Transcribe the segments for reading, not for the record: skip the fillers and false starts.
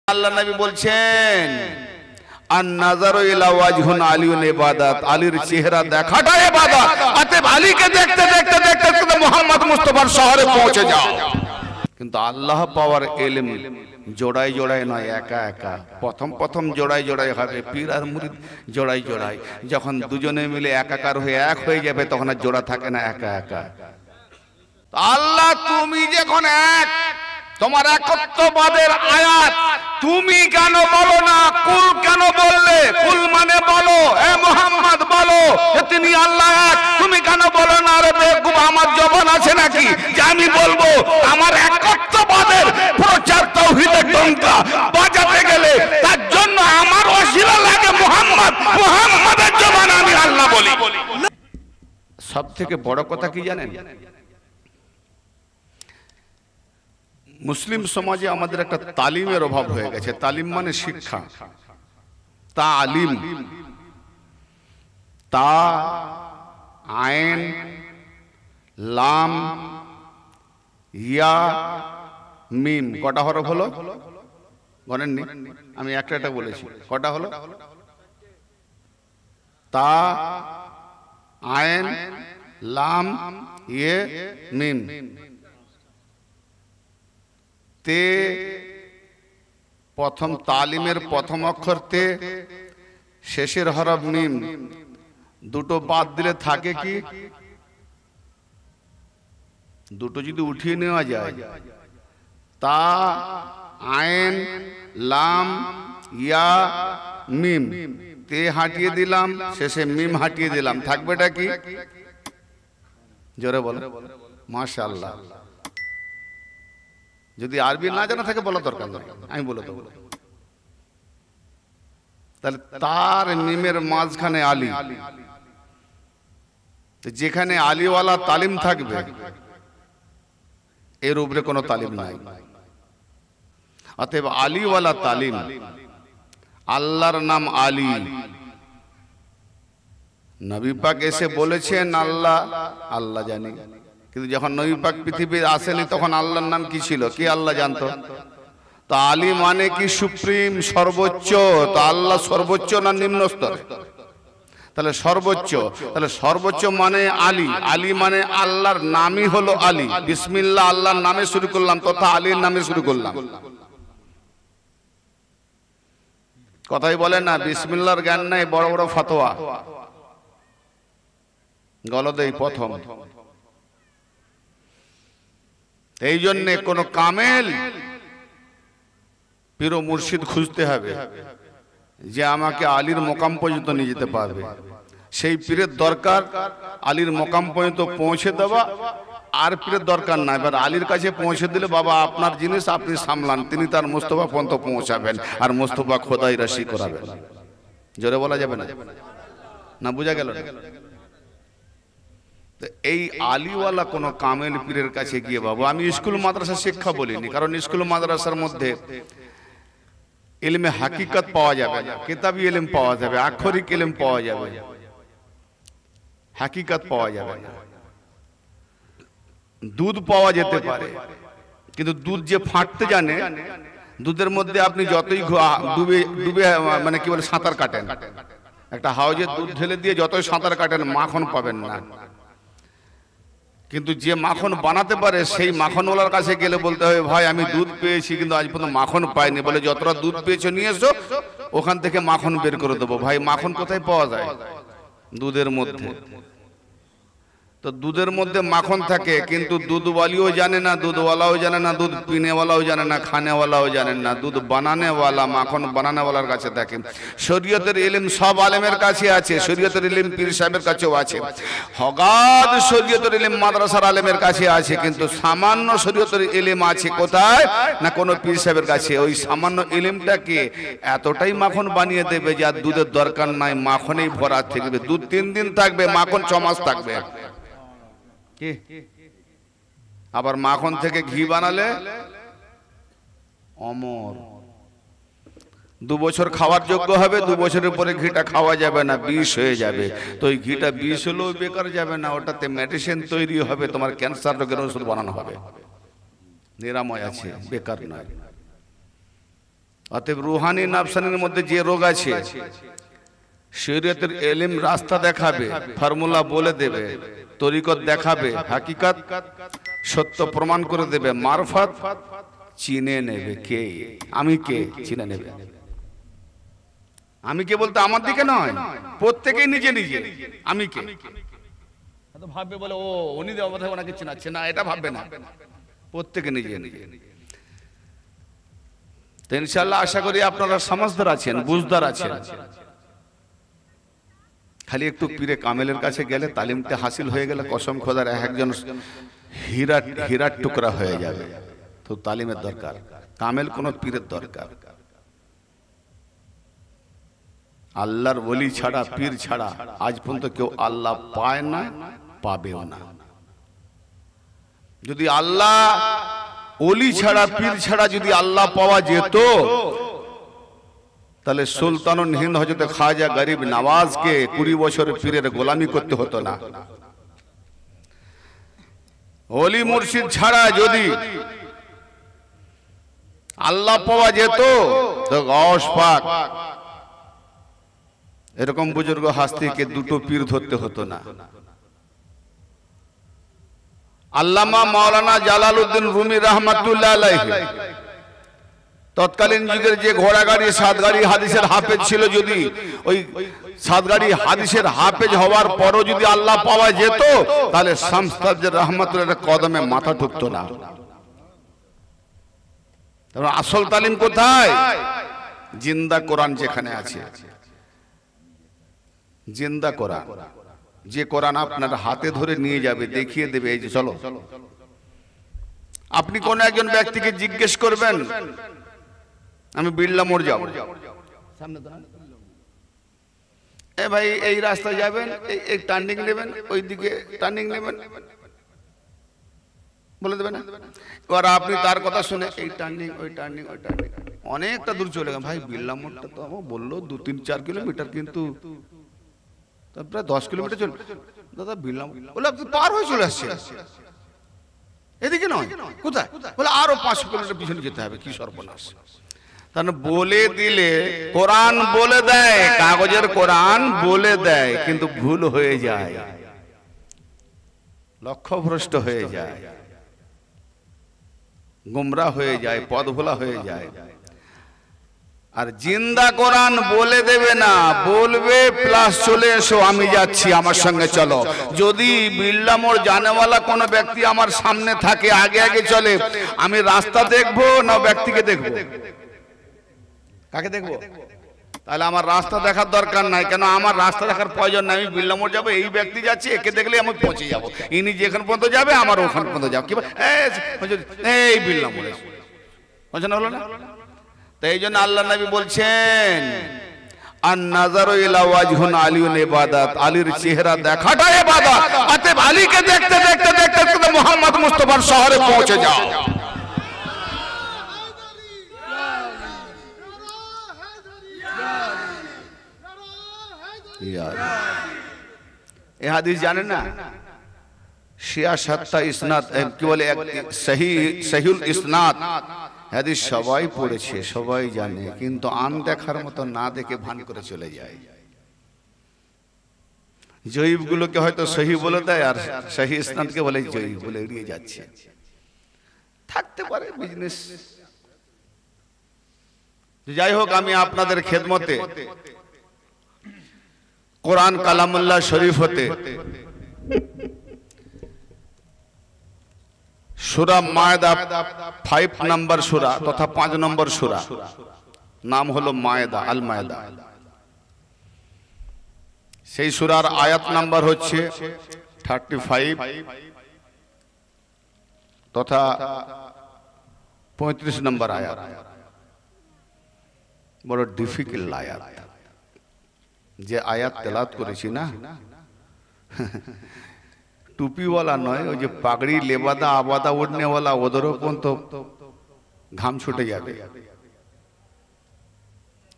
আল্লাহ নবী বলছেন আন নাযারু ইলা ওয়াজহুন আলিউন ইবাদাত, আলীর চেহারা দেখাটা ইবাদত। অতএব আলীকে দেখতে দেখতে দেখতে দেখতে মুহাম্মদ মুস্তাফার শহরে পৌঁছে যাও। কিন্তু আল্লাহ পাওয়ার ইলম জোড়ায় জোড়ায় নয়, একা একা। প্রথম প্রথম জোড়ায় জোড়ায় হবে, পীর আর মুরিদ জোড়ায় জোড়ায়। যখন দুজনে মিলে একাকার হয়ে এক হয়ে যাবে তখন আর জোড়া থাকে না, একা একা। আল্লাহ তুমি যখন এক, তোমার একত্ববাদের আয়াত তুমি কেন বলো না? কুল কেন বললে? কুল মানে বলো, এ মুহাম্মদ বলো যে তিনি আল্লাহ এক। তুমি কেন বলো না? আরে বেকুব, আমার জবান আছে নাকি যে আমি বলবো? আমার একত্ববাদের প্রচার তাওহীদের ডঙ্কা বাজাতে গেলে তার জন্য আমার ওসিলা লাগে মুহাম্মদ, মুহাম্মাদের জবান আমি আল্লাহ বলি। সব থেকে বড় কথা কি জানেন? মুসলিম সমাজে আমাদের একটা তালিমের অভাব হয়ে গেছে। তালিম মানে শিক্ষা। তালিম, তা আইন লাম ইয়া মিম, কটা হরফ হলো বলেননি? আমি একটা একটা বলেছি, কটা হলো? তা আইন লাম ইয়ে মিম। তে প্রথম, তালিমের প্রথম অক্ষর তে, শেষের হরফ মিম। দুটো বাদ দিলে থাকে কি? দুটো যদি উঠিয়ে নেওয়া যায়, তা আইন লাম ইয়া মিম, তে হাঁটিয়ে দিলাম, শেষে মিম হাঁটিয়ে দিলাম, থাকবেটা কি? জোরে বলো মাশাআল্লাহ। যদি আরবি না জানা থাকে বলা দরকার নেই, আমি বলে দেবো। তাহলে তার মিমের মাঝখানে আলী, যেখানে আলীওয়ালা তালিম থাকবে এর উপরে কোনো তালিম নাই। অতএব আলীওয়ালা তালিম, আল্লাহর নাম আলী। নবী পাক এসে বলেছেন আল্লাহ, আল্লাহ জানি। কিন্তু যখন নবী পাক পৃথিবীতে আসেনি তখন আল্লাহর নাম কি ছিল? কি আল্লাহ জানতো? তো আলী মানে কি? সুপ্রিম, সর্বোচ্চ। তো আল্লাহ সর্বোচ্চ না নিম্ন স্তর? তাহলে সর্বোচ্চ। তাহলে সর্বোচ্চ মানে আলী। আলী মানে আল্লাহর নামই হলো আলী। বিসমিল্লাহ আল্লাহর নামে শুরু করলাম তথা আলীর নামে শুরু করলাম। কথাই বলে না বিসমিল্লাহর জ্ঞান নাই, বড় বড় ফতোয়া গলদেই প্রথম। এই জন্যে কোন কামেল পীর ও মুর্শিদ খুঁজতে হবে যে আমাকে আলীর মোকাম পর্যন্ত নিয়ে যেতে পারবে। সেই পীরের দরকার আলীর মোকাম পর্যন্ত পৌঁছে দেওয়া, আর পীরের দরকার না। এবার আলীর কাছে পৌঁছে দিলে বাবা আপনার জিনিস আপনি সামলান, তিনি তার মোস্তফা পর্যন্ত পৌঁছাবেন, আর মোস্তফা খোদাই রাশি করাবেন। জোরে বলা যাবে না? না বুঝা গেল? এই আলীওয়ালা কোন কামেল পীরের কাছে গিয়ে বাবু, আমি স্কুল মাদ্রাসা শিক্ষা বলিনি, কারণ স্কুল মাদ্রাসার মধ্যে ইলমে হাকিকত পাওয়া যাবে না, কিতাবি ইলম পাওয়া যাবে, আক্ষরিক ইলম পাওয়া যাবে, হাকিকত পাওয়া যাবে না। দুধ পাওয়া যেতে পারে, কিন্তু দুধ যে ফাটতে জানে, দুধের মধ্যে আপনি যতই ডুবে ডুবে মানে কি বলে সাঁতার কাটেন, একটা হাউজে দুধ ঢেলে দিয়ে যতই সাঁতার কাটেন মাখন পাবেন না। কিন্তু যে মাখন বানাতে পারে সেই মাখনওয়ালার কাছে গেলে বলতে হবে ভাই আমি দুধ পেয়েছি কিন্তু আজ পর্যন্ত মাখন পাইনি। বলে যতটা দুধ পেয়েছো নিয়ে এসো, ওখান থেকে মাখন বের করে দেবো। ভাই মাখন কোথায় পাওয়া যায়? দুধের মধ্যে। তো দুধের মধ্যে মাখন থাকে, কিন্তু দুধওয়ালিও জানে না, দুধওয়ালাও জানে না, দুধ পিনেওয়ালাও জানে না, খানেওয়ালাও জানেন না। দুধ বানানেওয়ালা, মাখন বানানেওয়ালার কাছে থাকে। শরীয়তের ইলম সব আলেমের কাছে আছে, শরীয়তের ইলম পীর সাহেবের কাছেও আছে, হগাদ শরীয়তের ইলম মাদ্রাসার আলেমের কাছে আছে। কিন্তু সামান্য শরীয়তের ইলম আছে কোথায়? না কোনো পীর সাহেবের কাছে। ওই সামান্য ইলমটাকে এতটাই মাখন বানিয়ে দেবে যে আর দুধের দরকার নাই, মাখনেই ভরা থাকবে। দুধ 3 দিন থাকবে, মাখন 6 মাস থাকবে। আবার মাখন থেকে ঘি বানালে অমর, 2 বছর খাওয়ার যোগ্য হবে, 2 বছরের পরে ঘিটা খাওয়া যাবে না, বিষ হয়ে যাবে। তো ওই ঘিটা বিষ হলেও বেকার যাবে না, ওটাতে মেডিসিন তৈরি হবে, তোমার ক্যান্সার রোগের ওষুধ বানানো হবে, নিরাময় আছে, বেকার নয়। অতএব রুহানি নাফসানির মধ্যে যে রোগ আছে, শরীয়তের ইলম রাস্তা দেখাবে, ফর্মুলা বলে দেবে, তরিকত দেখাবে, হাকিকত সত্য প্রমাণ করে দেবে, মারফত চিনে নেবে। কে আমি, কে চিনে নেবে। আমি কে বলতে আমার দিকে নয়, প্রত্যেকেই নিজে নিজে আমি কে ভাববে, বলে ও উনি ওনাকে চেনাচ্ছে না, এটা ভাববে না, প্রত্যেকে নিজে নিজে। তো ইনশাআল্লাহ আশা করি আপনারা সমঝদার আছেন, বুঝদার আছেন। খালি একটু পীরে কামেলের কাছে গেলে, তালিমটা হাসিল হয়ে গেলে, কসম খোদার একজন হীরার টুকরা হয়ে যাবে। তো তালিমের দরকার, কামেল কোন পীরের দরকার। আল্লাহর ওলি ছাড়া, পীর ছাড়া আজ পর্যন্ত কেউ আল্লাহ পায় না, পাবেও না। যদি আল্লাহ ওলি ছাড়া, পীর ছাড়া যদি আল্লাহ পাওয়া যেত, তাহলে সুলতানুল হিন্দ হযরত খাজা গরিব নওয়াজকে 20 বছর পীরের গোলামি করতে হতো না। ওলি মুর্শিদ ছাড়া যদি আল্লাহ পাওয়া যেত, তো গৌস পাক এরকম বুজুর্গ হাস্তিকে দুটো পীর ধরতে হতো না। আল্লামা মাওলানা জালালউদ্দিন রুমি রহমাতুল্লাহ আলাইহি তৎকালীন যুগের যে ঘোড়াগাড়ি, সাতগাড়ি হাদিসের হাফেজ ছিল, যদি ওই সাতগাড়ি হাদিসের হাফেজ হওয়ার পরও যদি আল্লাহ পাওয়া যেত, তাহলে শামসুদ্দিন রহমাতুল্লাহর কদমে মাথা ঠুকতো না। আসল তালিম কোথায়? জিন্দা কোরআন যেখানে আছে, জিন্দা কোরআন, যে কোরআন আপনার হাতে ধরে নিয়ে যাবে, দেখিয়ে দেবে, এই যে চলো। আপনি কোন একজন ব্যক্তিকে জিজ্ঞেস করবেন, আমি বিড়লা মোড় যাব, এ ভাই এই রাস্তায় যাবেন, এই টার্নিং নেবেন, ওই দিকে টার্নিং নেবেন, বলে দেবেন না? এবার আপনি তার কথা শুনে এই টার্নিং, ওই টার্নিং, ওই টার্নিং, অনেকটা দূর চলে গেলেন। ভাই বিড়লা মোড়টা তো আমার বললো 2-3-4 কিলোমিটার, কিন্তু প্রায় 10 কিলোমিটার চল। দাদা বিড়লা বলে আপনি পার হয়ে চলে আসছে, এদিকে নয়, কোথায়? বলে আরো 5 কিলোমিটার পিছনে যেতে হবে। কি সর্বনাশ! তাহলে বলে দিলে কোরআন বলে দেয়, কাগজের কোরআন বলে দেয়, কিন্তু ভুল হয়ে যায়, লক্ষ্যভ্রষ্ট হয়ে যায়, গুমরা হয়ে যায়, পথভোলা হয়ে যায়। আর জিন্দা কোরআন বলে দেবে না, বলবে প্লাস চলে এসো, আমি যাচ্ছি, আমার সঙ্গে চলো। যদি বিড়লা মোড় জানেওয়ালা কোনো ব্যক্তি আমার সামনে থাকে, আগে আগে চলে, আমি রাস্তা দেখবো না ব্যক্তিকে দেখবো? কাকে দেখবো? তাহলে আমার রাস্তা দেখার দরকার নাই। কেন আমার রাস্তা দেখার প্রয়োজন নাই? আমি বিড়লা মোড় যাবো, এই ব্যক্তি যাচ্ছে, একে দেখলে আমি পৌঁছে যাবো। ইনি যেখান পর্যন্ত যাবে, আমার ওখান পর্যন্ত যাবো। কি এই বিড়লা মোড়ে পৌঁছানো হলো না? তাই এই জন্য আল্লাহ নবী বলছেন, আন নাযারু ইলা ওয়াজহুন আলিউন ইবাদাত, আলীর চেহারা দেখাটা ইবাদত। অতএব আলীকে দেখতে দেখতে দেখতে দেখতে মুহাম্মদ মুস্তাফার শহরে পৌঁছে যাও। এই হাদিস জানেন না? শিয়া সাত্তা ইসনাদ, কি বলে, সহিহুল ইসনাদ হাদিস সবাই পড়েছে, সবাই জানে, কিন্তু আন দেখার মতো না দেখে ভান করে চলে যায়। জয়ীব গুলোকে হয়তো সহি বলে দেয়, আর সহি ইসনাদকে বলে জয়ীব বলে এড়িয়ে যাচ্ছে। থাকতে পারে বিজনেস। যাই হোক, আমি আপনাদের খেদমতে কোরআন কালামুল্লাহ শরীফ হতে সূরা মায়েদা 5 নম্বর সূরা তথা 5 নম্বর সূরা, নাম হলো মায়েদা, আল মায়েদা। সেই সূরার আয়াত নাম্বার হচ্ছে 35 তথা 35 নম্বর আয়াত। বড় ডিফিকাল্ট আয়াত। যে আয়াত তেলাওয়াত করেছি না, টুপিওয়ালা নয়, ওই যে পাগড়ি লেবাদা আবাদা উড়নেওয়ালা, ওদেরও পর্যন্ত ঘাম ছুটে যাবে।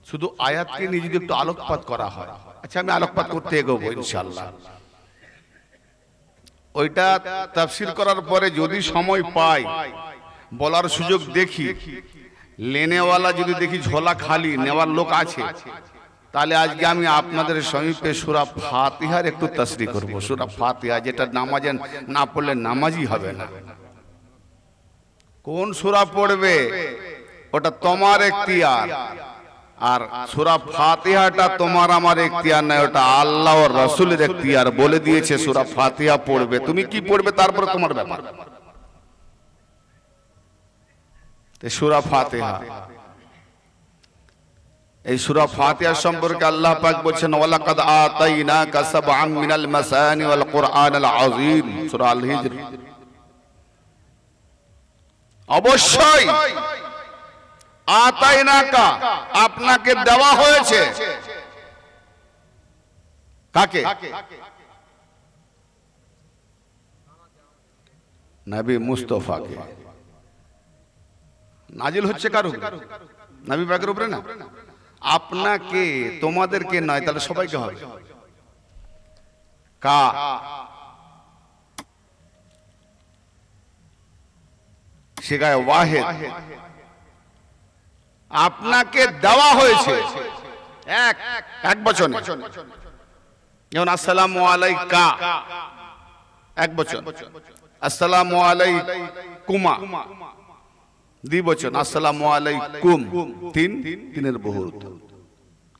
শুধু আয়াতকে নিয়ে যদি একটু আলোকপাত করা হয়। আচ্ছা, আমি আলোকপাত করতে এগোবো ইনশাআল্লাহ। ওইটা তাফসীর করার পরে যদি সময় পাই, বলার সুযোগ দেখি, লেনেওয়ালা যদি দেখি ঝোলা খালি, নেওয়ার লোক আছে, তাহলে আজকে আমি আপনাদের সমীপে সূরা ফাতিহার একটু তাসরিহ করব। সূরা ফাতিহা, যেটা নামাজে না পড়লে নামাজই হবে না। কোন সূরা পড়বে ওটা তোমার এখতিয়ার, আর সূরা ফাতিহাটা তোমার আমার এখতিয়ার নয়, ওটা আল্লাহ ও রাসূলের এখতিয়ার। বলে দিয়েছে সূরা ফাতিহা পড়বে, তুমি কি পড়বে তারপর তোমার ব্যাপার। সূরা ফাতিহা, এই সূরা ফাতিহা সম্পর্কে আল্লাহ পাক বলেন ওয়ালাকাদ আতাইনাকা সাবআন মিনাল মাসানি ওয়াল কুরআনাল আযীম, সূরা আল হিজর। অবশ্যই আতাইনাকা, আপনাকে দেওয়া হয়েছে। কাকে? নবী মুস্তাফাকে। নাজিল হচ্ছে কারো? নবী পাকের উপরে না। আপনাকে, তোমাদেরকে নয়, তাহলে সবাইকে হবে। কা শিগায় ওয়াহিদ, আপনাকে দেওয়া হয়েছে এক বচন। যেমন আসসালামু আলাইকা এক বচন, আসসালামু আলাইকুমা দ্বিবচন, আসসালামু আলাইকুম তিনের বহুবচন,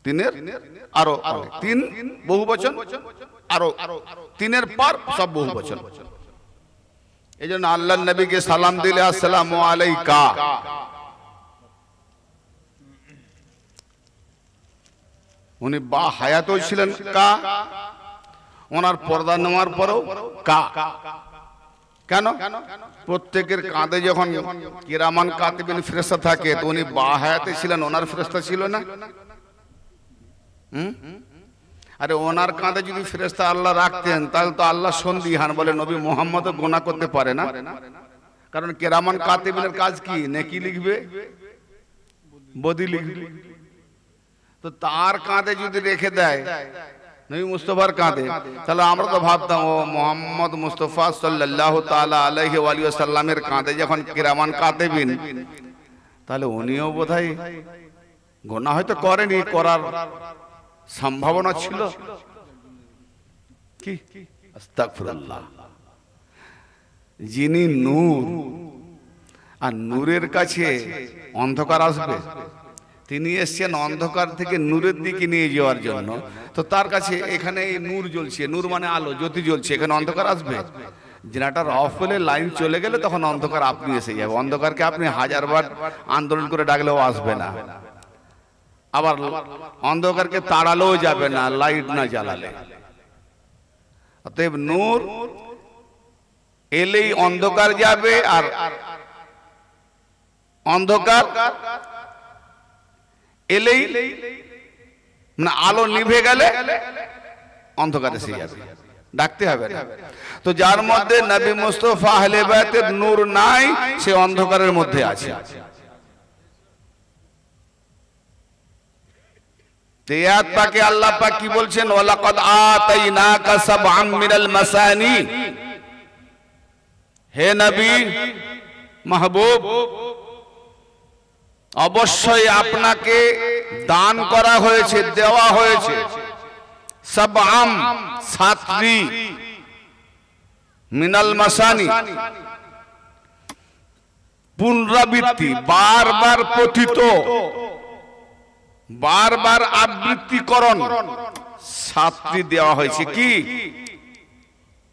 তিনের আরো তিন বহুবচন, আরো তিনের পর সব বহুবচন। এই জন্য আল্লাহর নবীকে সালাম দিলে আসসালামু আলাইকা। উনি বা হায়াতও ছিলেন কা, ওনার পর্দা নেওয়ার পরেও কা। কেন? প্রত্যেকের কাঁধে যখন কিরামান কাতিবিন ফেরেশতা থাকে, তো উনি বা হায়াতে ছিলেন, ওনার ফেরেশতা ছিল না? আরে ওনার কাঁধে যদি ফেরেশতা আল্লাহ রাখতেন, তাহলে তো আল্লাহ সন্দিহান, বলে নবী মুহাম্মদও গুনাহ করতে পারে না। কারণ কিরামান কাতিবিনের কাজ কি? নেকি লিখবে, বদি লিখবে। তো তার কাঁধে যদি রেখে দেয় নবী মুস্তাফার কাঁধে, তাহলে আমরা তো ভাবতাম ও মুহাম্মদ মুস্তাফা সাল্লাল্লাহু তাআলা আলাইহি ওয়া আলিহি ওয়াসাল্লামের কাঁধে যখন কিরামান কাতিবিন, তাহলে উনিও বোধহয় গুনাহ হয়তো করেনি, করার সম্ভাবনা ছিল। কি আস্তাগফিরুল্লাহ। যিনি নূর, আর নূরের কাছে অন্ধকার আসবে, তিনি এসছেন অন্ধকার থেকে নূরের দিকে নিয়ে যাওয়ার জন্য। তো তার কাছে এখানে নূর জ্বলছে, নূর মানে আলো, জ্যোতি জ্বলছে, এখানে অন্ধকার আসবে? জেনারেটর অফ হলে লাইন চলে গেলে তখন অন্ধকার আপনি এসে যাবে। অন্ধকারকে আপনি হাজারবার আন্দোলন করে ডাকলেও আসবে না, আবার অন্ধকারকে তাড়ালেও যাবে না লাইট না জ্বালালে। অতএব নূর এলেই অন্ধকার যাবে, আর অন্ধকার এলেই মানে আলো নিভে গেলে অন্ধকার এসে যাবে, ডাকতে হবে না। তো যার মধ্যে নবী মুস্তাফা আহলে বাইতের নূর নাই, সে অন্ধকারের মধ্যে আছে। তেয়াত পাকে আল্লাহ পাক কি বলছেন? ওয়ালাকাদ আতাইনাকা সাবআন মিনাল মাসানি, হে নবী মাহবুব, অবশ্যই আপনাকে দান করা হয়েছে, দেওয়া হয়েছে। সাবআম সাতটি, মিনাল মাসানি পুনরাবৃত্তি, বারবার পঠিত, বারবার আবৃত্তিকরণ, সাতটি দেওয়া হয়েছে। কি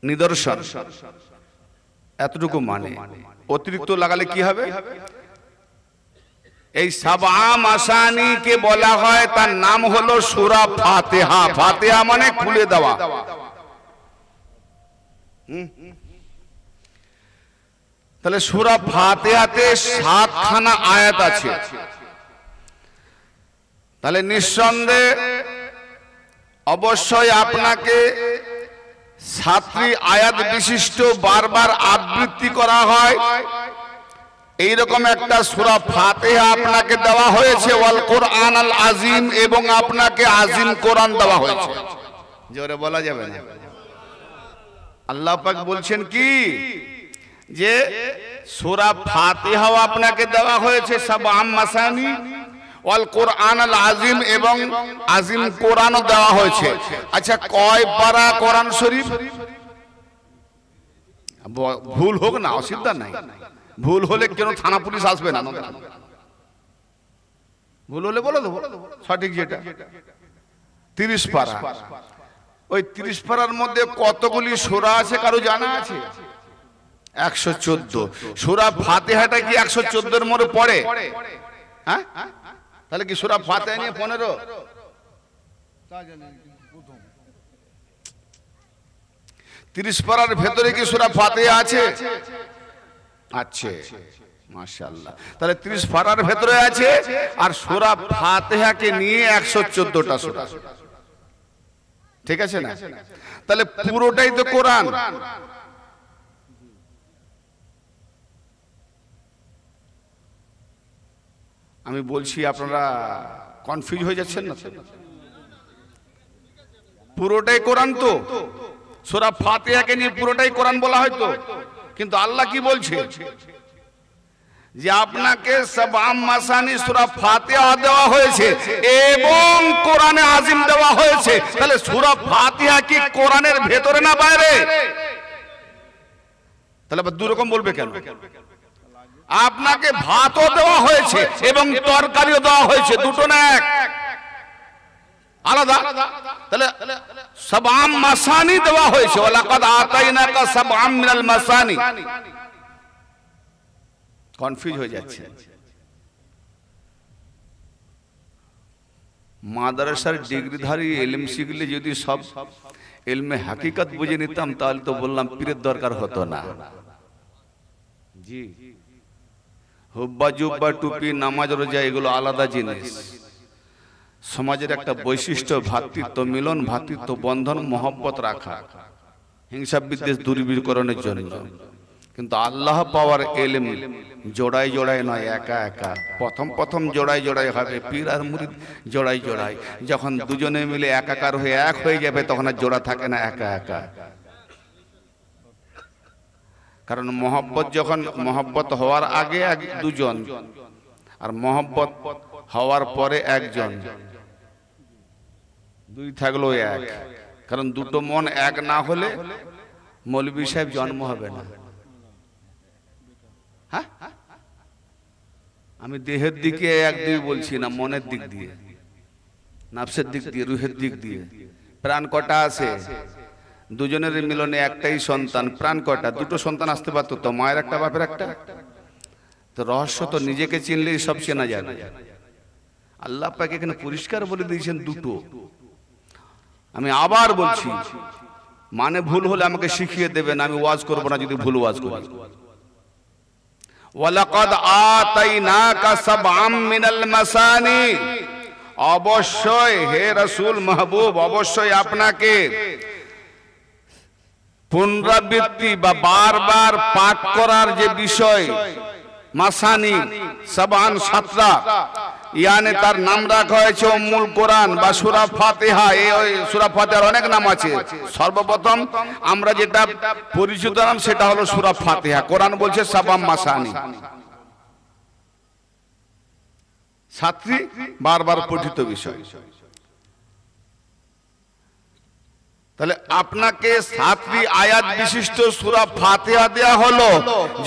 নিদর্শন? এতটুকু মানে, অতিরিক্ত লাগালে কি হবে? এই সাবআ মাসানি কে বলা হয়, তার নাম হলো সূরা ফাতিহা। ফাতিহা মানে খুলে দেওয়া। তাহলে সূরা ফাতিহাতে 7খানা আয়াত আছে। তাহলে নিঃসন্দেহে অবশ্যই আপনাকে 7টি আয়াত বিশিষ্ট বারবার আবৃত্তি করা হয়, এইরকম একটা সূরা ফাতিহা আপনাকে দেওয়া হয়েছে। ওয়াল কুরআনাল আযীম, এবং আপনাকে আযীম কোরআন দেওয়া হয়েছে। জোরে বলা যাবে না। আল্লাহ পাক বলছেন কি, যে সূরা ফাতিহাও আপনাকে দেওয়া হয়েছে সাবআম মাসানি ওয়াল কোরআন আল আজিম, এবং আজিম কোরআনও দেওয়া হয়েছে। আচ্ছা, কয় পারা কোরআন শরীফ? ভুল হোক না, অসুবিধা নাই। ভুল হলে কেন থানা পুলিশ আসবে না? ভুল হলে বলে দেবো সঠিক যেটা। 30 পারা। ওই 30 পারার মধ্যে কতগুলি সূরা আছে কারো জানা আছে? 114। সূরা ফাতিহাটা কি 114 এর মধ্যে পড়ে? হ্যাঁ, তাহলে কি সূরা ফাতিহা নিয়ে 15? 30 পারার ভেতরে কি সূরা ফাতিহা আছে? আছে, মাশাআল্লাহ। তাহলে 30 পারার ভেতরে আছে, আর সূরা ফাতিহাকে নিয়ে 114টা সূরা। ঠিক আছে না? তাহলে পুরোটাই তো কোরআন। আমি বলছি, আপনারা কনফিউজ হয়ে যাচ্ছেন না? পুরোটাই কোরআন তো। সূরা ফাতিহাকে নিয়ে পুরোটাই কোরআন বলা হয় তো। কিন্তু আল্লাহ কি বলছে? যে আপনাকে সাবআম মাসানি সূরা ফাতিহা দেওয়া হয়েছে এবং কোরআনে আজিম দেওয়া হয়েছে। তাহলে সূরা ফাতিহা কি কোরআনের ভেতরে না বাইরে? তাহলে আবার দুই রকম বলবে কেন? আপনাকে ভাতও দেওয়া হয়েছে এবং তরকারিও দেওয়া হয়েছে, দুটো না এক? আলাদা। তাহলে সাবআম মাসানি দেওয়া হয়েছে, ওয়ালাকাদ আতাইনাকা সাবআম মিনাল মাসানি। কনফিউজ হয়ে যাচ্ছে। মাদ্রাসার ডিগ্রিধারী ইলম শিখলে যদি সব ইলমে হাকিকত বুঝে নিতাম, তাহলে তো বললাম পীরের দরকার হতো না। জি, হুব্বা জুব্বা টুপি নামাজ রোজা এগুলো আলাদা জিনিস। সমাজের একটা বৈশিষ্ট্য ভ্রাতৃত্ব মিলন, ভ্রাতৃত্ব বন্ধন, মহব্বত রাখা, হিংসা বিদ্বেষ দূরীকরণের জন্য। কিন্তু আল্লাহ পাওয়ার ইলম জোড়ায় জোড়ায় নয়, একা একা। প্রথম জোড়ায় জোড়ায় হবে, পীর আর মুরিদ জোড়ায় জোড়ায়। যখন দুজনে মিলে একাকার হয়ে এক হয়ে যাবে, তখন আর জোড়া থাকে না, একা একা। কারণ মহব্বত যখন মহব্বত হওয়ার আগে দুজন, আর মহব্বত হওয়ার পরে একজন, দুই থাকলো এক। কারণ দুটো মন এক না হলে মৌলভী সাহেব জন্ম হবে না। হ্যাঁ, আমি দেহের দিকে এক দুই বলছি না, মনের দিক দিয়ে, নাফসের দিক দিয়ে, রুহের দিক দিয়ে। প্রাণ কটা আছে? দুজনের মিলনে একটাই সন্তান। প্রাণ কটা? দুটো সন্তান আসতে পারতো তো, মায়ের একটা বাপের একটা। তো রহস্য তো নিজেকে চিনলেই সব চেনা যাবে। আল্লাহ পাক এখানে পরিষ্কার বলে দিয়েছেন দুটো। আমি আবার বলছি, মানে ভুল হলে আমাকে শিখিয়ে দেবেন, আমি ওয়াজ করব না যদি ভুল ওয়াজ করি। ওয়ালাকাদ আতাইনাকা সাবআম মিনাল মাসানি, অবশ্যই হে রাসূল মাহবুব, অবশ্যই আপনাকে পুনরাবৃত্তি বা বারবার পাঠ করার যে বিষয়, মাসানি সাবান 7টা, ইয়ানে তার নাম রাখা হয়েছে উম্মুল কোরআন বা সূরা ফাতিহা। এই সূরা ফাতিহার অনেক নাম আছে। সর্বপ্রথম আমরা যেটা পরিচিত নাম সেটা হলো সূরা ফাতিহা। কোরআন বলছে সাবাম মাসানি, 7টি বারবার পঠিত বিষয়। তাহলে আপনাকে 7টি আয়াত বিশিষ্ট সূরা ফাতিহা দেয়া হলো।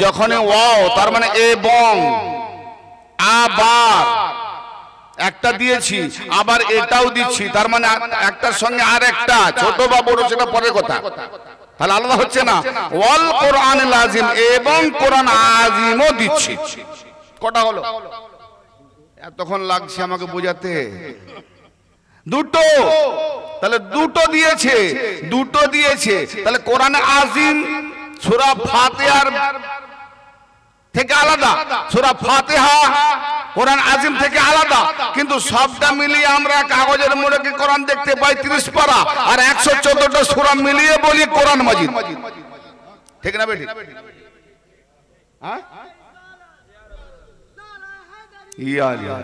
যখন ওয়াও তার মানে এবং, আবার একটা দিয়েছি, আবার এটাও দিচ্ছি, তার মানে একটার সঙ্গে আর একটা, ছোট বা বড় সেটা পরের কথা। তাহলে আলাদা হচ্ছে না। ওয়াল কোরআনুল আযীম, এবং কোরআন আযীমও দিচ্ছি। কটা হলো? এতক্ষণ লাগছে আমাকে বোঝাতে। দুটো। তাহলে দুটো দিয়েছে, দুটো দিয়েছে। তাহলে কোরআন আযীম সূরা ফাতিহার থেকে আলাদা, সূরা ফাতিহা কোরআন আযীম থেকে আলাদা। কিন্তু সবটা মিলিয়ে আমরা কাগজের মোড়কে কোরআন দেখতে পাই 30 পারা, আর 114টা সূরা মিলিয়ে বলি কোরআন মাজিদ। ঠিক না বেটি? হ্যাঁ, ইয়া ইয়া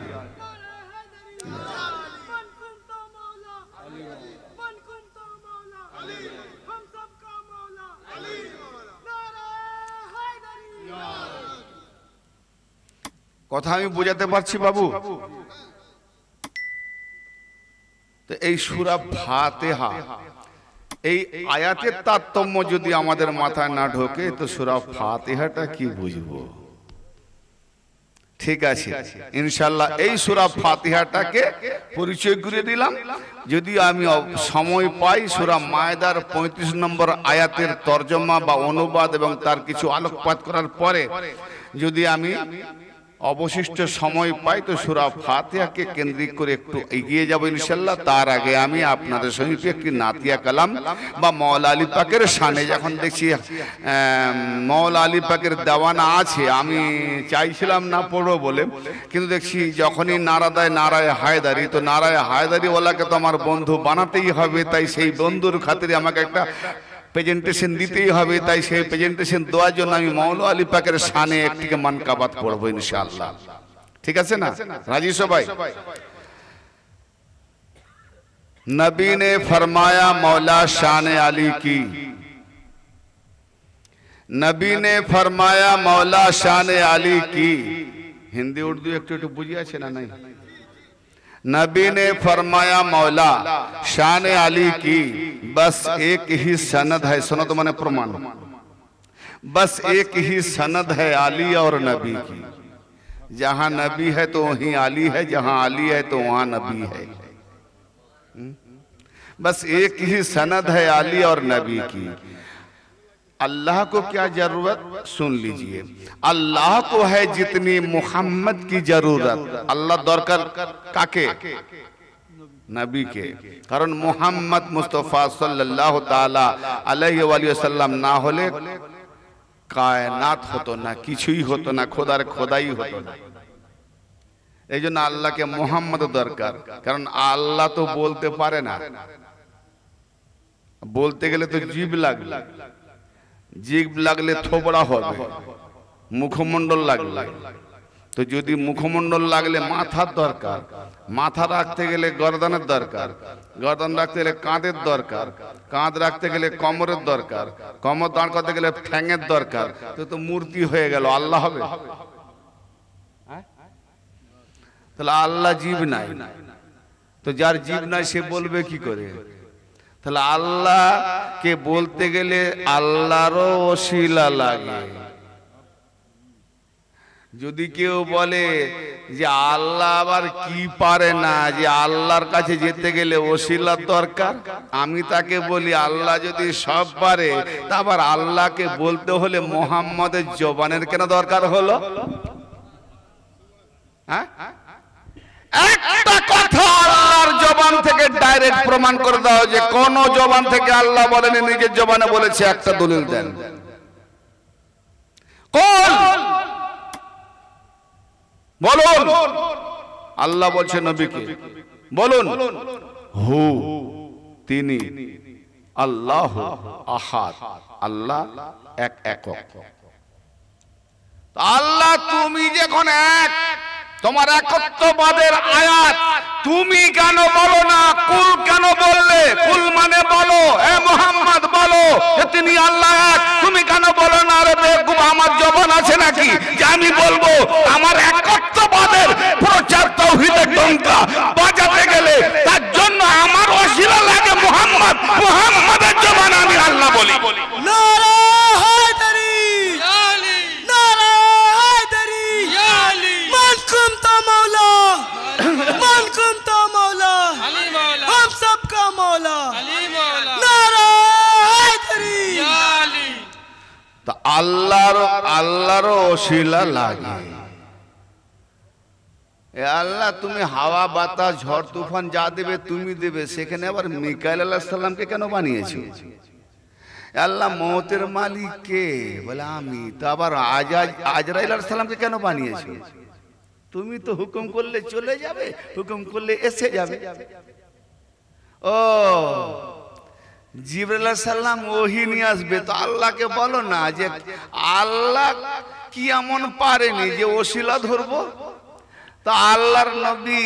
কথা আমি বোঝাতে পারছি বাবু? তো এই সূরা ফাতিহা, এই আয়াতের তারতম্য যদি আমাদের মাথায় না ঢোকে তো সূরা ফাতিহাটা কি বুঝবো? ঠিক আছে, ইনশাআল্লাহ এই সূরা ফাতিহাটাকে পরিচয় করে দিলাম। যদি আমি সময় পাই সূরা মায়েদার 35 নম্বর আয়াতের তরজমা বা অনুবাদ এবং তার কিছু আলোকপাত করার পরে যদি আমি অবশিষ্ট সময় পাই তো সূরা ফাতিহাকে কেন্দ্রিক করে একটু এগিয়ে যাব ইনশাআল্লাহ। তার আগে আমি আপনাদের সঙ্গে একটি নাতিয়া কালাম বা মওলা আলী পাকের শানে, যখন দেখছি মওলা আলী পাকের দেওয়ানা আছে, আমি চাইছিলাম না পড়বো বলে, কিন্তু দেখছি যখনই নারা দেয় নারায় হায়দারি, তো নারায় হায়দারি ওয়ালাকে তো আমার বন্ধু বানাতেই হবে, তাই সেই বন্ধুর খাতিরে আমাকে একটা প্রেজেন্টেশন দিতেই হবে। তাই সেই প্রেজেন্টেশন দেওয়ার জন্য আমি মওলা আলী পাকের শানে একটিকে মানকাবাত পড়বো ইনশাআল্লাহ। ঠিক আছে না? রাজি সবাই? नबी ने फरमाया मौला शान अली की, नबी ने फरमाया मौला शान अली की। हिंदी उर्दू एक बुझिया छे ना? नहीं। नबी ने फरमाया मौला शान अली की, बस एक ही सनद है, सनद माने प्रमाण, बस एक ही सनद है अली और नबी की। जहां नबी है तो वहीं अली है, जहां अली है तो वहां नबी है। बस एक ही सनद है अली और नबी की। अल्लाह को क्या जरूरत? सुन लीजिए, अल्लाह को है जितनी मुहम्मद की जरूरत। अल्लाह दरकार काके? नबी के। कारण मुहम्मद मुस्तफा सल्लल्लाहु ताला अलैहि वसल्लम ना होले कायनात হতো না, কিছুই হতো না, খোদার খোদাই হতো না। এই জন্য আল্লাহকে মুহাম্মদ দরকার। কারণ আল্লাহ তো বলতে পারে না, বলতে গেলে তো জিভ লাগবে, জিভ লাগলে থোবড়া হবে, মুখমণ্ডল লাগবে। তো যদি মুখমণ্ডল লাগলে মাথার দরকার, মাথা রাখতে গেলে গর্দানের দরকার, গর্দান রাখতে গেলে কাঁধের দরকার, কাঁধ রাখতে গেলে কোমরের দরকার, কোমর দাঁড় করতে গেলে ঠ্যাঙের দরকার। তো মূর্তি হয়ে গেল, আল্লাহ হবে? তাহলে আল্লাহ জীব নাই, তো যার জীব নাই সে বলবে কি করে? তাহলে আল্লাহকে বলতে গেলে আল্লাহরও ওসিলা লাগে। যদি কেউ বলে যে আল্লাহ আবার কি পারে না, যে আল্লাহর কাছে যেতে গেলে ওসিলার দরকার, আমি তাকে বলি আল্লাহ যদি সব পারে তা আবার আল্লাহকে বলতে হলে মুহাম্মদের জবানের কেন দরকার হলো? হ্যাঁ, একটা কথা আল্লাহর জবান থেকে ডাইরেক্ট প্রমাণ করে দাও যে কোন জবান থেকে আল্লাহ বলেনি, নিজের জবানে বলেছে, একটা দলিল দেন। কোন বলুন? আল্লাহ বলছে নবীকে বলুন, হু তিনি আল্লাহ আহাদ, আল্লাহ এক একক। আল্লাহ তুমি যখন এক, তোমার একত্ববাদের আয়াত তুমি কেন বলো না? কুল কেন বললে? কুল মানে বলো, এ মুহাম্মদ বলো যে তিনি আল্লাহ এক। তুমি কেন বলো না? আরে বেকুব, আমার জবান আছে নাকি যে আমি বলবো? আমার একত্ববাদের প্রচার তাওহীদের ডঙ্কা বাজাতে গেলে তার জন্য আমার ওসিলা লাগে মুহাম্মদ, মুহাম্মাদের জবান আমি আল্লাহ বলি। নারা হায়দারি, নারা হায়দারি, মান কুমতা মৌলা, মান কুমতা মৌলা, हम सबका मौला, नारा हैदरी। তো আল্লাহর ওসিলা লাগে। আল্লাহ তুমি হাওয়া বাতাস ঝড় তুফান যা দেবে তুমি দেবে, সেখানে আবার মিকাইল আলাইহিস সালামকে কেন বানিয়েছো? আল্লাহ মওতের মালিক কে? বলে আমি। তো আবার আজরাইল আলাইহিস সালামকে কেন বানিয়েছো? তুমি তো হুকুম করলে চলে যাবে, হুকুম করলে এসে যাবে। ও জিবরাইল আলাইহিস সালাম ওহী নিয়ে আসবে, তো আল্লাহকে বলো না যে আল্লাহ কি এমন পারেনি যে ওসিলা ধরবো? তা আল্লাহর নবী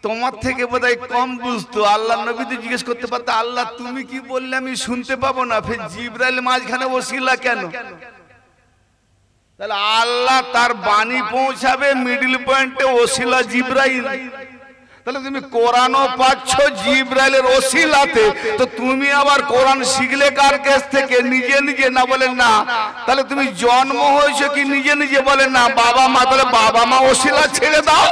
তোমার থেকে বোধহয় কম বুঝতো। আল্লাহর নবী তো জিজ্ঞেস করতে পারতো, আল্লাহ তুমি কি বললে আমি শুনতে পাবো না, ফের জিবরাইল মাঝখানে ওসিলা কেন? তাহলে আল্লাহ তার বাণী পৌঁছাবে মিডিল পয়েন্টে ওসিলা জিব্রাইল। তাহলে তুমি কোরআনও পাচ্ছ জিব্রাইলের ওসিলাতে, তো তুমি আবার কোরআন শিখলে কার কাছ থেকে? নিজে নিজে না? বলেন না। তাহলে তুমি জন্ম হয়েছে কি নিজে নিজে? বলেন না। বাবা মা, তাহলে বাবা মা ওসিলা ছেড়ে দাও।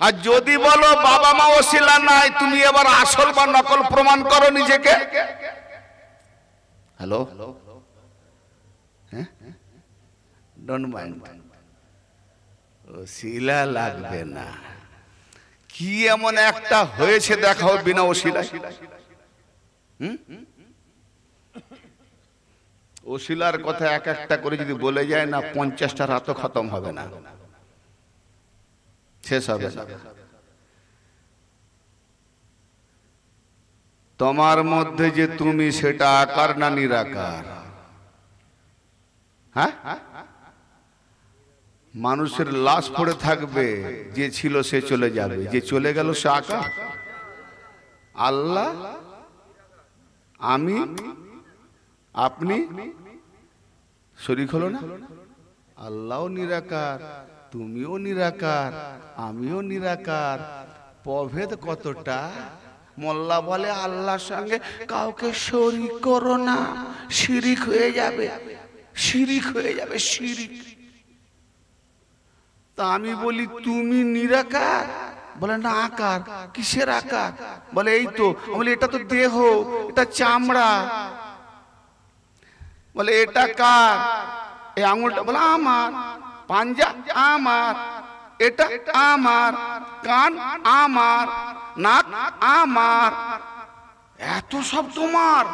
আর যদি বলো বাবা মা ওসিলা নাই, তুমি এবার আসল বা নকল প্রমাণ করো নিজেকে। হ্যালো, ডোন্ট মাইন্ড, ওসিলা লাগবে না। কি এমন একটা হয়েছে দেখাও বিনা ওসিলায়? ওসিলার কথা এক একটা করে যদি বলে যায় না, 50টা রাতও খতম হবে না, শেষ হবে না। তোমার মধ্যে যে তুমি, সেটা আকার না নিরাকার? হ্যাঁ, মানুষের লাশ পড়ে থাকবে, যে ছিল সে চলে যাবে, যে চলে গেল সে আকার। আল্লাহ, আমি, আপনি শরীক হলো না? আল্লাহও নিরাকার, তুমিও নিরাকার, আমিও নিরাকার। প্রভেদ কতটা? মোল্লা বলে আল্লাহর সঙ্গে কাউকে শরীক করো না, শিরিক হয়ে যাবে, শিরিক হয়ে যাবে, শিরিক। তা আমি বলি তুমি নিরাকার, বলে না আকার। কিসের আকার? বলে এই তো। বলে এটা তো দেহ, এটা চামড়া। বলে এটা কার? এই আঙুলটা? বলে আমার। পাঞ্জা আমার, এটা আমার, কান আমার, নাক আমার, এত সব তোমার।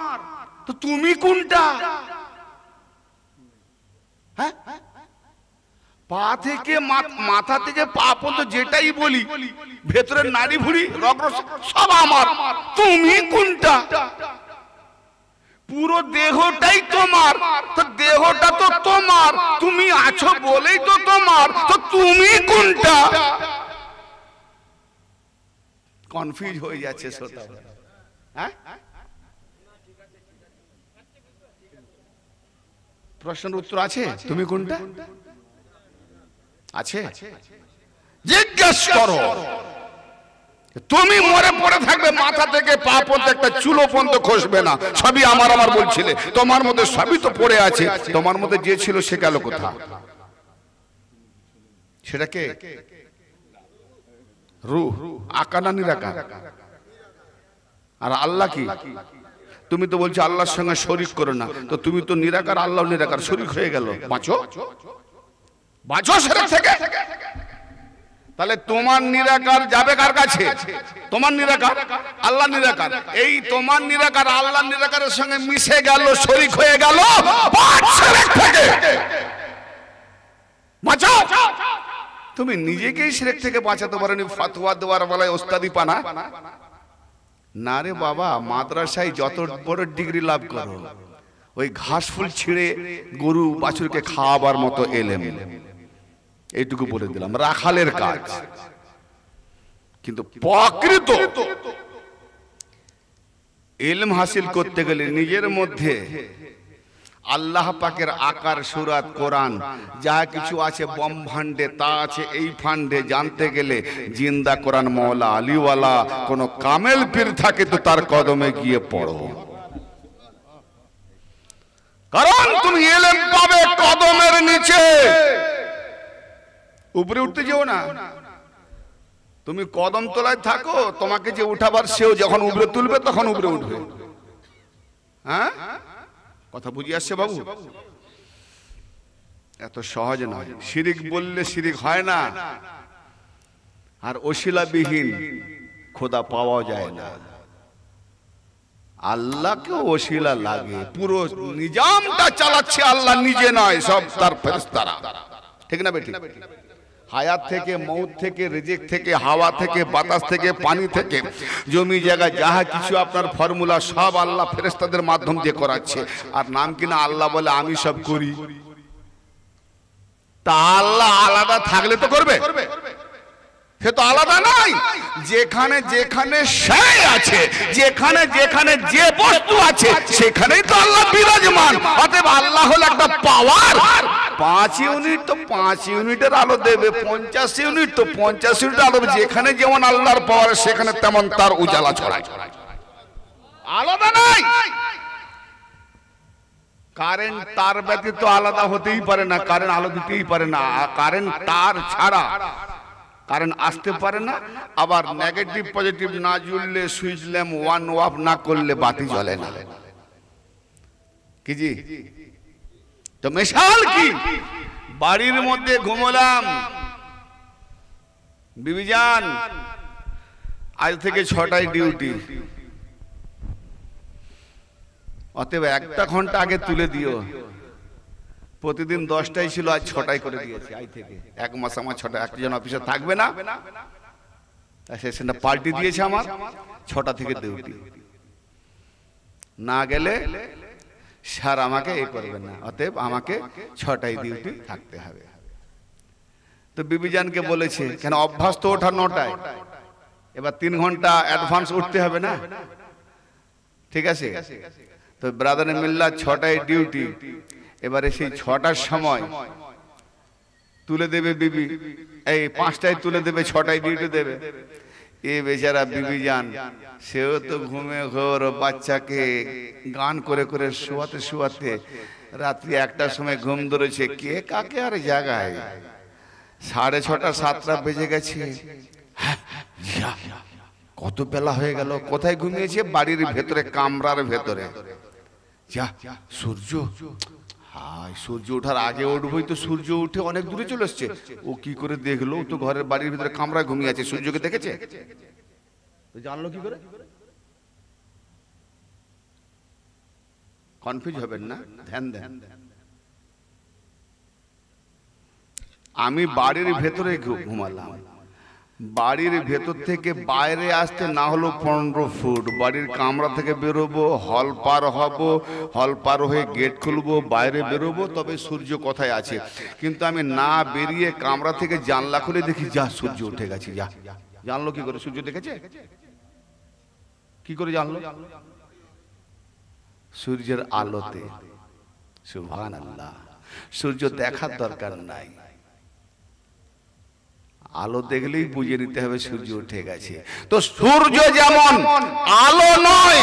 তো তুমি কোনটা? হ্যাঁ, পা থেকে মাথা থেকে পা পর্যন্ত যেটাই বলি, ভেতরের নাড়ি ভুড়ি রগ সব আমার। তুমি কোনটা? পুরো দেহটাই তোমার। তো দেহটা তো তোমার, তুমি আছো বলেই তো তোমার। তো তুমি কোনটা? কনফিউজ হয়ে যাচ্ছে শ্রোতা। হ্যাঁ, প্রশ্নের উত্তর আছে? তুমি কোনটা আছে? জিজ্ঞেস করো। তুমি মরে পড়ে থাকবে, মাথা থেকে পা পর্যন্ত একটা চুলো পর্যন্ত খসবে না, সবই আমার আমার বলছিলে। তোমার মধ্যে সবই তো পড়ে আছে। তোমার মধ্যে যে ছিল সে গেল কোথা? সেটা কে? রূহ। আকার না নিরাকার? আর আল্লাহ কি? তুমি তো বলছো আল্লাহর সঙ্গে শরীক করো না, তো তুমি তো নিরাকার, আল্লাহ নিরাকার, শরীক হয়ে গেল। বাঁচো, বাঁচো সেটা থেকে। তাহলে তোমার নিরাকার যাবে কার কাছে? তোমার নিরাকার, আল্লাহ নিরাকার। এই তোমার নিরাকার আল্লাহ নিরাকারের সঙ্গে মিশে গেল, শরীক হয়ে গেল। বাঁচাও। তুমি নিজেকেই শিরক থেকে বাঁচাতে পারোনি, ফতোয়া দেওয়ার বেলায় ওস্তাদি পানা। না রে বাবা, মাদ্রাসায় যত বড় ডিগ্রি লাভ করো, ওই ঘাস ফুল ছিঁড়ে গরু বাছুরকে খাওয়াবার মতো এলেম। এইটুকু বলে দিলাম, রাখালের কাজ। কিন্তু প্রকৃত ইলম হাসিল করতে গেলে নিজের মধ্যে আল্লাহ পাকের আকার, সুরাত, কোরআন যা কিছু আছে ব্রহ্মাণ্ডে, তা আছে এই ফান্ডে জানতে গেলে জিন্দা কোরআন মওলা আলীওয়ালা কোন কামেল পীর থাকে তো তার কদমে গিয়ে পড়ো। কারণ তুমি ইলম পাবে কদমের নিচে, উপরে উঠতে যেও না। তুমি কদম তলায় থাকো, তোমাকে যে উঠাবার সেও যখন উপরে তুলবে তখন উপরে উঠবে। হ্যাঁ, কথা বুঝি আসছে বাবু? এত সহজ নয়। শিরিক বললে শিরিক হয় না, আর ওসিলাবিহীন খোদা পাওয়া যায় না। আল্লাহকে ওসিলা লাগে। পুরো নিজামটা চালাচ্ছে আল্লাহ নিজে নয়, সব তার ফেরেশতারা। ঠিক না বেঠিক? হায়াত থেকে, মৌত থেকে, রিজিক থেকে, হাওয়া থেকে, বাতাস থেকে, পানি থেকে, জমি জায়গা যাহা কিছু আপনার ফর্মুলা সব আল্লাহ ফেরেশতাদের মাধ্যম দিয়ে করাচ্ছে। আর নাম কিনা আল্লাহ বলে আমি সব করি। তা আল্লাহ আলাদা থাকলে তো করবে? সে তো আলাদা নয়। যেখানে যেখানে সে আছে, যেখানে যেখানে যে বস্তু আছে, সেখানেই তো আল্লাহ বিরাজমান। অতএব আল্লাহ হলো একটা পাওয়ার। 5 ইউনিট তো 5 ইউনিটের আলো দেবে, 50 ইউনিট তো 50 ইউনিট আলো দেবে। যেখানে যেমন আল্লাহর পাওয়ার, সেখানে তেমন তার উজালা ছড়ায়, আলাদা নাই। কারেন্ট তার ব্যতীত আলাদা হতেই পারে না, কারেন্ট আলো দিতেই পারে না। কারেন্ট তার ছাড়া কারেন্ট আসতে পারে না। আবার নেগেটিভ পজিটিভ না জুড়লে, সুইচ ল্যাম্প ওয়ান অফ না করলে বাতি জ্বলে না। কি জি? তো মিশাল কি? বাড়ির মধ্যে ঘুমলাম, বিবিজান আজ থেকে 6টায় ডিউটি, অতএব 1টা ঘন্টা আগে তুলে দিও। প্রতিদিন 10টায় ছিল, আজ 6টায় করে দিয়েছি। আজ থেকে 1 মাস আমার 6টা, একজন অফিসে থাকবে না, সেটা পাল্টি দিয়েছে আমার। 6টা থেকে ডিউটি, না গেলে স্যার আমাকে এ করবে না, অতএব আমাকে 6টায় ডিউটি থাকতে হবে। তো বিবিজানকে বলেছে, কেন অভ্যাস তো ওঠা 9টায়, এবার 3 ঘন্টা অ্যাডভান্স উঠতে হবে না, ঠিক আছে? তো ব্রাদার মিল্লাত 6টায় ডিউটি, এবারে সেই 6টার সময় তুলে দেবে বিবি, এই 5টায় তুলে দেবে, 6টায় ডিউটি দেবে। এ বেচারা বিবিজান, সেও তো ঘুমে ঘোর, বাচ্চাকে গান করে করে শোয়াতে শোয়াতে রাত্রি 1টার সময় ঘুম ধরেছে। কে কাকে আর জাগায়? 6:30 7টা বেজে গেছে। কত বেলা হয়ে গেল, কোথায় ঘুমিয়েছে? বাড়ির ভেতরে, কামরার ভেতরে। যা সূর্য, হায় সূর্য ওঠার আগে উঠবই তো, সূর্য উঠে অনেক দূরে চলে এসছে। ও কি করে দেখলো? তো ঘরের বাড়ির ভিতরে কামরায় ঘুমিয়ে আছে, সূর্যকে দেখেছে? তো জানলো কি করে? কনফিউজ হবেন না, ধ্যান দেন। আমি বাড়ির ভেতরে ঘুমালাম, বাড়ির ভেতর থেকে বাইরে আসতে না হলো 15 ফুট, বাড়ির কামরা থেকে বেরোবো, হল পার হব, হল পার হয়ে গেট খুলবো, বাইরে বেরোবো, তবে সূর্য কোথায় আছে। কিন্তু আমি না বেরিয়ে কামরা থেকে জানলা খুলে দেখি, যা সূর্য উঠে গেছে। যা, জানলো কি করে? সূর্য দেখেছে? কি করে জানলো? সূর্যের আলোতে। সুবহানাল্লাহ। সূর্য দেখার দরকার নাই, আলো দেখলেই বুঝে নিতে হবে সূর্য উঠে গেছে। তো সূর্য যেমন আলো নয়,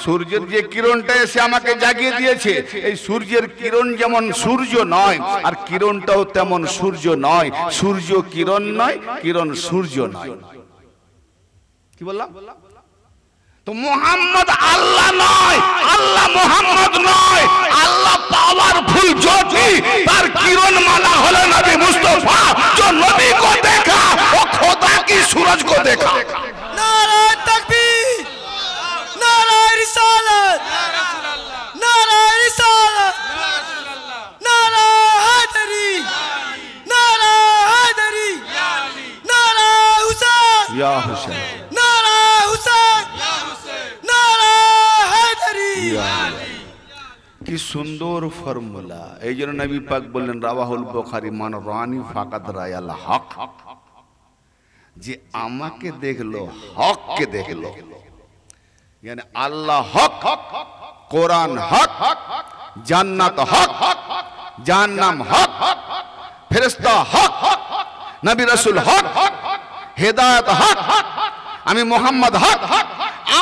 সূর্যের যে কিরণটা এসে আমাকে জাগিয়ে দিয়েছে, এই সূর্যের কিরণ যেমন সূর্য নয়, আর কিরণটাও তেমন সূর্য নয়। সূর্য কিরণ নয়, কিরণ সূর্য নয়। কি বললাম? তো মুহাম্মদ আল্লাহ নয়, আল্লাহ মুহাম্মদ নয়, আল্লাহ পাওয়ারফুল জ্যোতি, তার কিরণ মালা হলো নবী মুস্তাফা। जो नबी को देखा वो खुदा की सूरज को देखा। नारा तकबीर, नारा रिसालत, नारा रिसालत, नारा हैदरी, नारा हैदरी, नारा हुसैन, या हुसैन, नारा हुसैन, नारा हैदरी। কি সুন্দর ফর্মুলা! এই জন্য নবী পাক বললেন, রাওয়াহুল বুখারী, মান রানি ফাকাদ রায়াল হক, যে আমাকে দেখলো হককে দেখলো। মানে আল্লাহ হক, কোরআন হক, জান্নাত হক, জাহান্নাম হক, ফেরেশতা হক, নবী রাসূল হক, হেদায়েত হক, আমি মুহাম্মদ হক।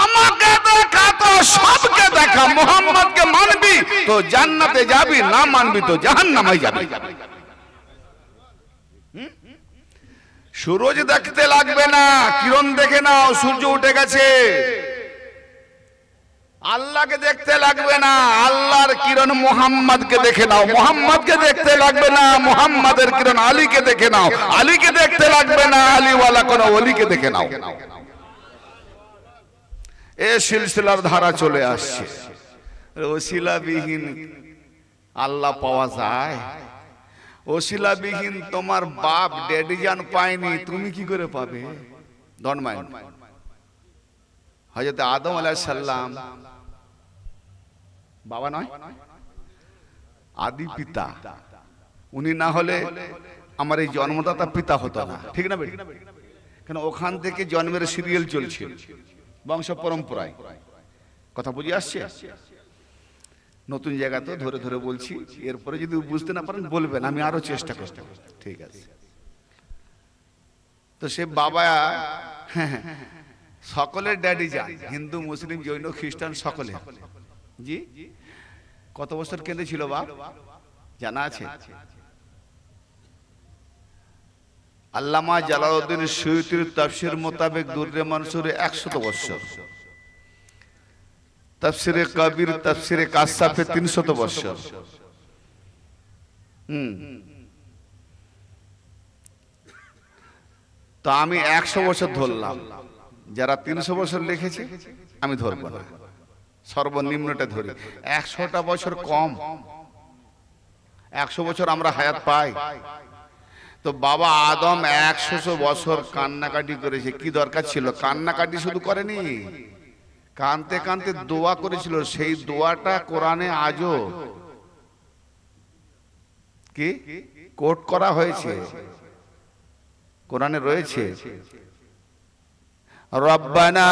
আমাকে দেখা তো সবকে দেখা। মুহাম্মদকে মানবি তো জান্নাতে যাবি, না মানবি তো জাহান্নামে যাবি। সূরজ দেখতে লাগবে না, কিরণ দেখে নাও, সূর্য উঠে গেছে। আল্লাহকে দেখতে লাগবে না, আল্লাহর কিরণ মুহাম্মদকে দেখে নাও। মুহাম্মদকে দেখতে লাগবে না, মুহাম্মাদের কিরণ আলীকে দেখে নাও। আলীকে দেখতে লাগবে না, আলীওয়ালা কোন ওলিকে দেখে নাও। এ সিলসিলার ধারা চলে আসছে। ওসিলাবিহীন আল্লাহ পাওয়া যায়? ওসিলাবিহীন তোমার বাপ ড্যাডি জান পায়নি, তুমি কি করে পাবে? Don't mind. হযরত আদম আলাইহিস সালাম বাবা নয়, আদি পিতা। উনি না হলে আমার এই জন্মদাতা পিতা হতো না, ঠিক না বেটি? কেন ওখান থেকে জন্মের সিরিয়াল চলছে বংশ পরম্পরায়। কথা বুঝে আসছে? নতুন জায়গা তো ধরে ধরে বলছি, এরপরে যদি বুঝতে না পারেন বলবেন, আমি আরো চেষ্টা করতে। ঠিক আছে? তো সে বাবা সকলের ড্যাডি যান, হিন্দু মুসলিম জৈন খ্রিস্টান সকলে। জি, কত বছর কেঁদেছিল বাপ জানা আছে? আল্লামা জালালউদ্দিন সুয়ুতির তাফসীর মোতাবেক দুররে মনসুরে 100 বছর, তাফসীরে কবির তাফসীরে কাশাফে 300 বছর। তো আমি 100 বছর ধরলাম, যারা 300 বছর লিখেছে আমি ধরবো না, সর্বনিম্নটা ধরি। 100টা বছর কম, 100 বছর আমরা হায়াত পাই। তো বাবা আদম 100 বছর কান্নাকাটি করেছে, কি দরকার ছিল? কান্নাকাটি শুধু করেনি, কানতে কানতে দোয়া করেছিল। সেই দোয়াটা কোরআনে আজও কি কোট করা হয়েছে, কোরআনে রয়েছে। রব্বানা,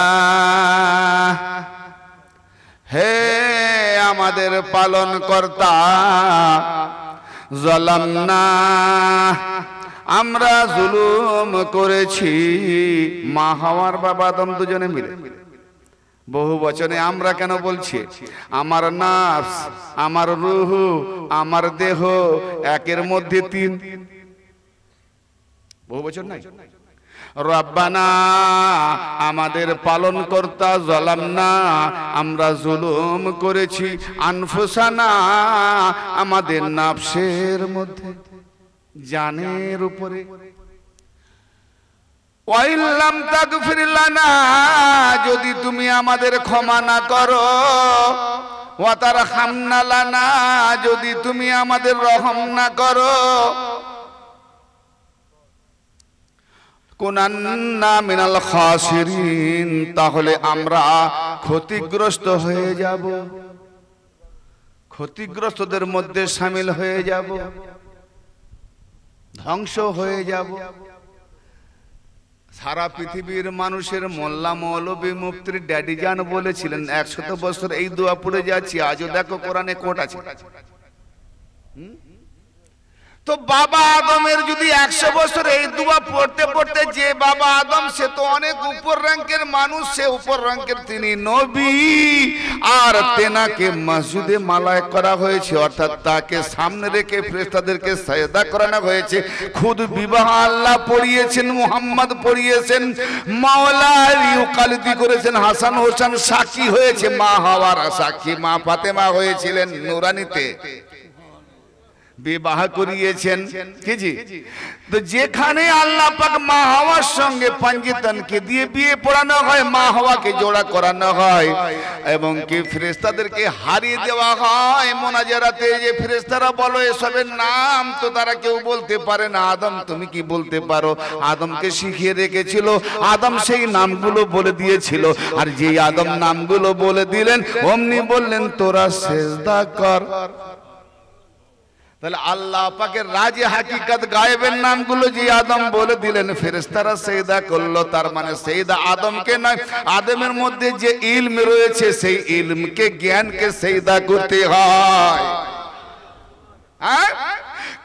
হে আমাদের পালন কর্তা, যালামনা, আমরা জুলুম করেছি। মা হাওয়ার বাবা আদম দুজনে মিলে। বহু বচনে আমরা কেন বলছি? আমার নাফস, আমার রূহ, আমার দেহ, একের মধ্যে তিন। বহু বচন নাই? রব্বানা, আমাদের পালন কর্তা, যালামনা, আমরা জুলুম করেছি, আনফুসানা, আমাদের নাফসের মধ্যে, জানের উপরে। ওয়াইল্লাম তাগফির লানা, যদি তুমি আমাদের ক্ষমা না করো, ওয়া তারহামনা লানা, যদি তুমি আমাদের রহম না করো, কুনান্না মিনাল খাসিরিন, তাহলে আমরা ক্ষতিগ্রস্ত হয়ে যাব, ক্ষতিগ্রস্তদের মধ্যে শামিল হয়ে যাব, ধ্বংস হয়ে যাব। সারা পৃথিবীর মানুষের মোল্লা মৌলবী মুফতির ড্যাডি জান বলেছিলেন 100 বছর এই দোয়া পড়ে যাচ্ছি, আজও দেখো কোরআনে কোট আছে। তো বাবা আদমের যদি 100 বছর এই দোয়া পড়তে পড়তে, যে বাবা আদম সে তো অনেক উপর র‍্যাঙ্কের মানুষ, সে উপর র‍্যাঙ্কের, তিনি নবী, আর তেনাকে মসজিদে মালায় করা হয়েছে, অর্থাৎ তাকে সামনে রেখে ফেরেশতাদেরকে সাজদা করানো হয়েছে। খুদ বিবাহ আল্লাহ পড়িয়েছেন, মুহাম্মদ পড়িয়েছেন, মাওলা ইউকালিদি করেছেন, হাসান হোসেন সাক্ষী হয়েছে, মা হাওয়ার সাক্ষী, মা ফাতেমা হয়েছিলেন নুরানিতে, বিবাহ করিয়েছেন। কি জি? তো যেখানে আল্লাহ পাক মা হাওয়ার সঙ্গে পাঞ্জিতানকে দিয়ে বিয়ে পড়ানো হয়, মা হাওয়াকে জোড়া করানো হয়, এবং কি ফেরেশতাদেরকে হারিয়ে দেওয়া হয় মোনাজারাতে, যে ফেরেশতারা বলো এসবের নাম তো তারা কেউ বলতে পারে না, আদম তুমি কি বলতে পারো? আদমকে শিখিয়ে রেখেছিল, আদম সেই নামগুলো বলে দিয়েছিল, আর যেই আদম নামগুলো বলে দিলেন অমনি বললেন তোরা সেজদা কর। তাহলে আল্লাহ পাকের রাজে হাকিকত গায়েবের নামগুলো যে আদম বলে দিলেন, ফেরেশতারা সেজদা করলো, তার মানে সেজদা আদমকে নয়, আদমের মধ্যে যে ইলম রয়েছে সেই ইলমকে, জ্ঞানকে সেজদা করতে হয়। হ্যাঁ,